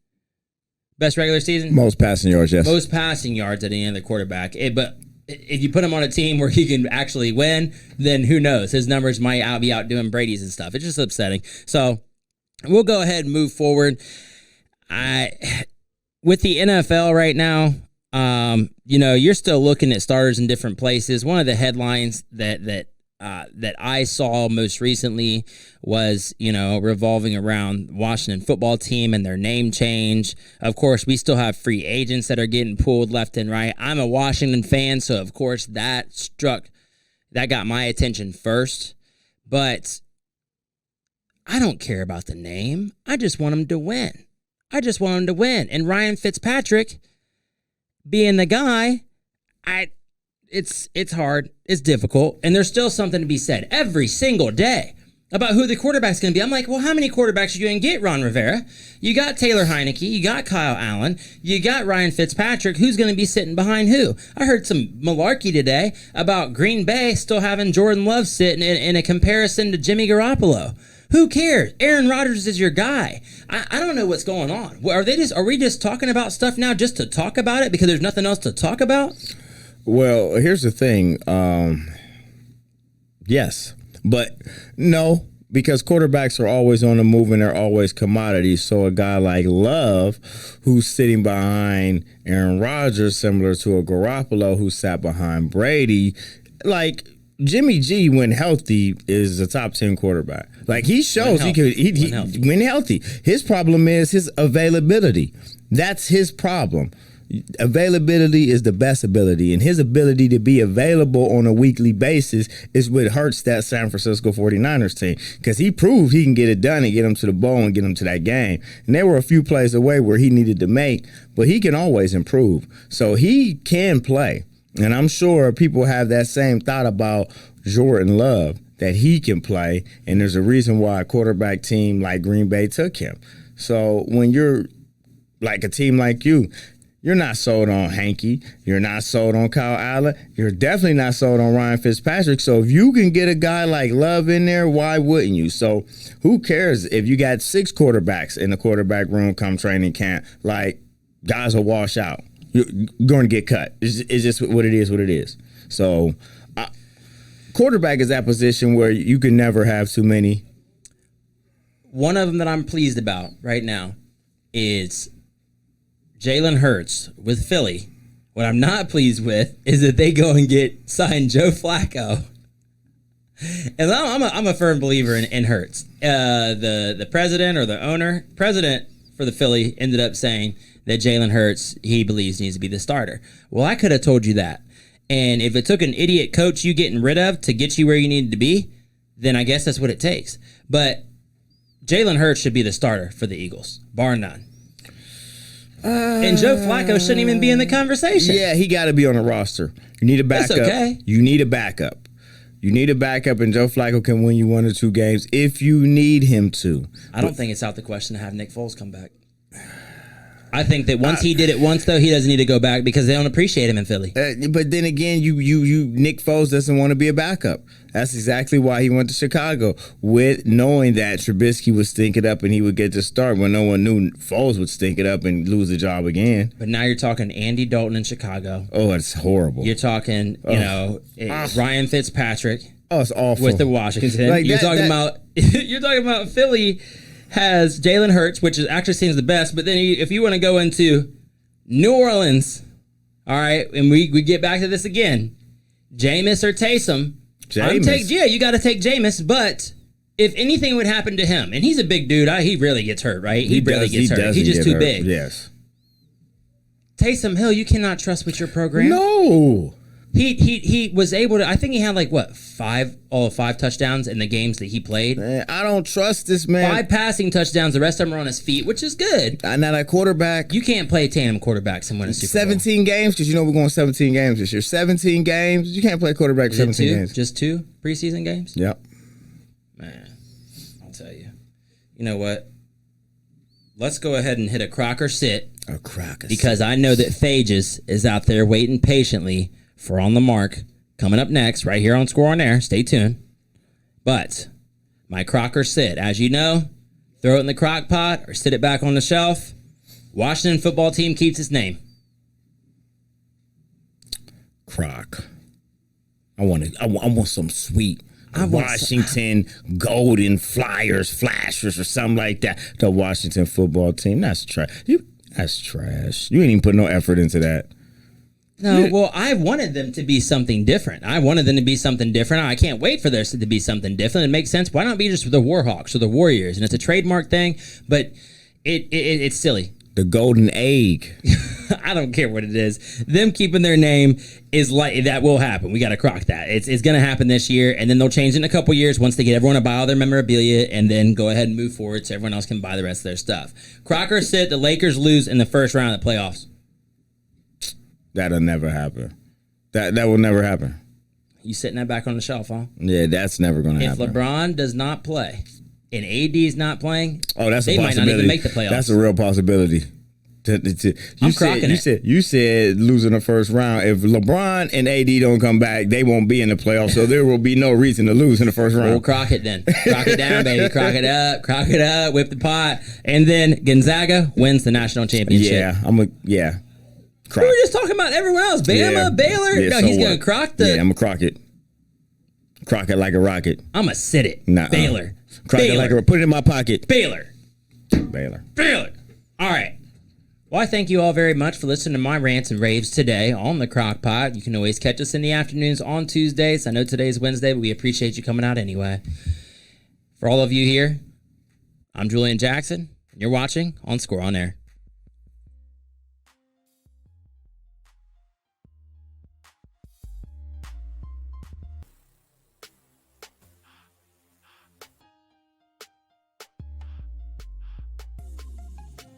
Best regular season? Most passing yards, yes. Most passing yards at any other quarterback. But if you put him on a team where he can actually win, then who knows? His numbers might be outdoing Brady's and stuff. It's just upsetting. So we'll go ahead and move forward. With the NFL right now, you're still looking at starters in different places. One of the headlines that I saw most recently was, revolving around Washington football team and their name change. Of course, we still have free agents that are getting pulled left and right. I'm a Washington fan, so of course that got my attention first. But I don't care about the name. I just want them to win. And Ryan Fitzpatrick being the guy, it's hard. It's difficult. And there's still something to be said every single day about who the quarterback's going to be. I'm like, well, how many quarterbacks are you going to get, Ron Rivera? You got Taylor Heineke. You got Kyle Allen. You got Ryan Fitzpatrick. Who's going to be sitting behind who? I heard some malarkey today about Green Bay still having Jordan Love sitting in a comparison to Jimmy Garoppolo. Who cares? Aaron Rodgers is your guy. I don't know what's going on. Are we just talking about stuff now just to talk about it because there's nothing else to talk about? Well, here's the thing. Yes, but no, because quarterbacks are always on the move and they're always commodities. So a guy like Love, who's sitting behind Aaron Rodgers, similar to a Garoppolo who sat behind Brady, like Jimmy G, when healthy, is a top 10 quarterback. Like he shows when healthy. His problem is his availability. That's his problem. Availability is the best ability, and his ability to be available on a weekly basis is what hurts that San Francisco 49ers team, because he proved he can get it done and get them to the bowl and get them to that game. And there were a few plays away where he needed to make, but he can always improve. So he can play. And I'm sure people have that same thought about Jordan Love, that he can play, and there's a reason why a quarterback team like Green Bay took him. So when you're like a team like you're not sold on Hanke. You're not sold on Kyle Allen. You're definitely not sold on Ryan Fitzpatrick. So if you can get a guy like Love in there, why wouldn't you? So who cares if you got 6 quarterbacks in the quarterback room come training camp? Like, guys will wash out. You're going to get cut. It's just what it is. So quarterback is that position where you can never have too many. One of them that I'm pleased about right now is Jalen Hurts with Philly. What I'm not pleased with is that they go and sign Joe Flacco. And I'm a firm believer in Hurts. The president or the president for the Philly ended up saying that Jalen Hurts, he believes, needs to be the starter. Well, I could have told you that. And if it took an idiot coach you getting rid of to get you where you needed to be, then I guess that's what it takes. But Jalen Hurts should be the starter for the Eagles, bar none. And Joe Flacco shouldn't even be in the conversation. Yeah, he got to be on the roster. You need a backup. That's okay. You need a backup. And Joe Flacco can win you 1 or 2 games if you need him to. I don't think it's out the question to have Nick Foles come back. I think that once he did it once, though, he doesn't need to go back because they don't appreciate him in Philly. But then again, Nick Foles doesn't want to be a backup. That's exactly why he went to Chicago, with knowing that Trubisky would stink it up and he would get to start when no one knew Foles would stink it up and lose the job again. But now you're talking Andy Dalton in Chicago. Oh, it's horrible. You're talking, Ryan Fitzpatrick. Oh, it's awful. With the Washington. Like you're talking about Philly has Jalen Hurts, which actually seems the best. But then if you want to go into New Orleans, all right, and we get back to this again, Jameis or Taysom. You got to take Jameis, but if anything would happen to him, and he's a big dude, he really gets hurt, right? He really gets hurt. He's just too big. Yes. Taysom Hill, you cannot trust with your program. No. He was able to. I think he had like what 5 touchdowns in the games that he played. Man, I don't trust this man. 5 passing touchdowns. The rest of them are on his feet, which is good. Now that quarterback, You can't play tandem quarterbacks and win a Super Bowl. 17 games because we're going 17 games this year. 17 games. You can't play quarterback Is it 17 two? games. Just 2 preseason games. Yep. Man, I'll tell you. You know what? Let's go ahead and hit a Crocker sit. A Crocker Because I know that Phages is out there waiting patiently for On the Mark coming up next right here on Score on Air. Stay tuned. But my Crocker sit, as you know, throw it in the crock pot or sit it back on the shelf. Washington football team keeps its name. Crock. I want some sweet Washington Golden Flashers or something like that. The Washington football team. That's trash. That's trash. You ain't even put no effort into that. No, well, I wanted them to be something different. I can't wait for theirs to be something different. It makes sense. Why not be just the Warhawks or the Warriors? And it's a trademark thing, but it's silly. The golden egg. I don't care what it is. Them keeping their name is like that will happen. We got to crock that. It's going to happen this year, and then they'll change it in a couple years once they get everyone to buy all their memorabilia, and then go ahead and move forward so everyone else can buy the rest of their stuff. Crocker sit. The Lakers lose in the first round of the playoffs. That'll never happen. That will never happen. You sitting that back on the shelf, huh? Yeah, that's never going to happen. If LeBron does not play and AD is not playing, that's they a might possibility. not even make the playoffs. That's a real possibility. You said losing the first round. If LeBron and AD don't come back, they won't be in the playoffs. So there will be no reason to lose in the first round. We'll crock it then. Crock it down, baby. Crock it up, whip the pot. And then Gonzaga wins the national championship. Yeah. Crock. We were just talking about everyone else. Bama, Baylor. Yeah, no, so he's going to crock the... Yeah, I'm going to crock it. Crock it like a rocket. I'm going to sit it. Nah, Baylor. Crock it like a... Put it in my pocket. Baylor. All right. Well, I thank you all very much for listening to my rants and raves today on the Crockpot. You can always catch us in the afternoons on Tuesdays. I know today's Wednesday, but we appreciate you coming out anyway. For all of you here, I'm Julian Jackson, and you're watching on Score on Air.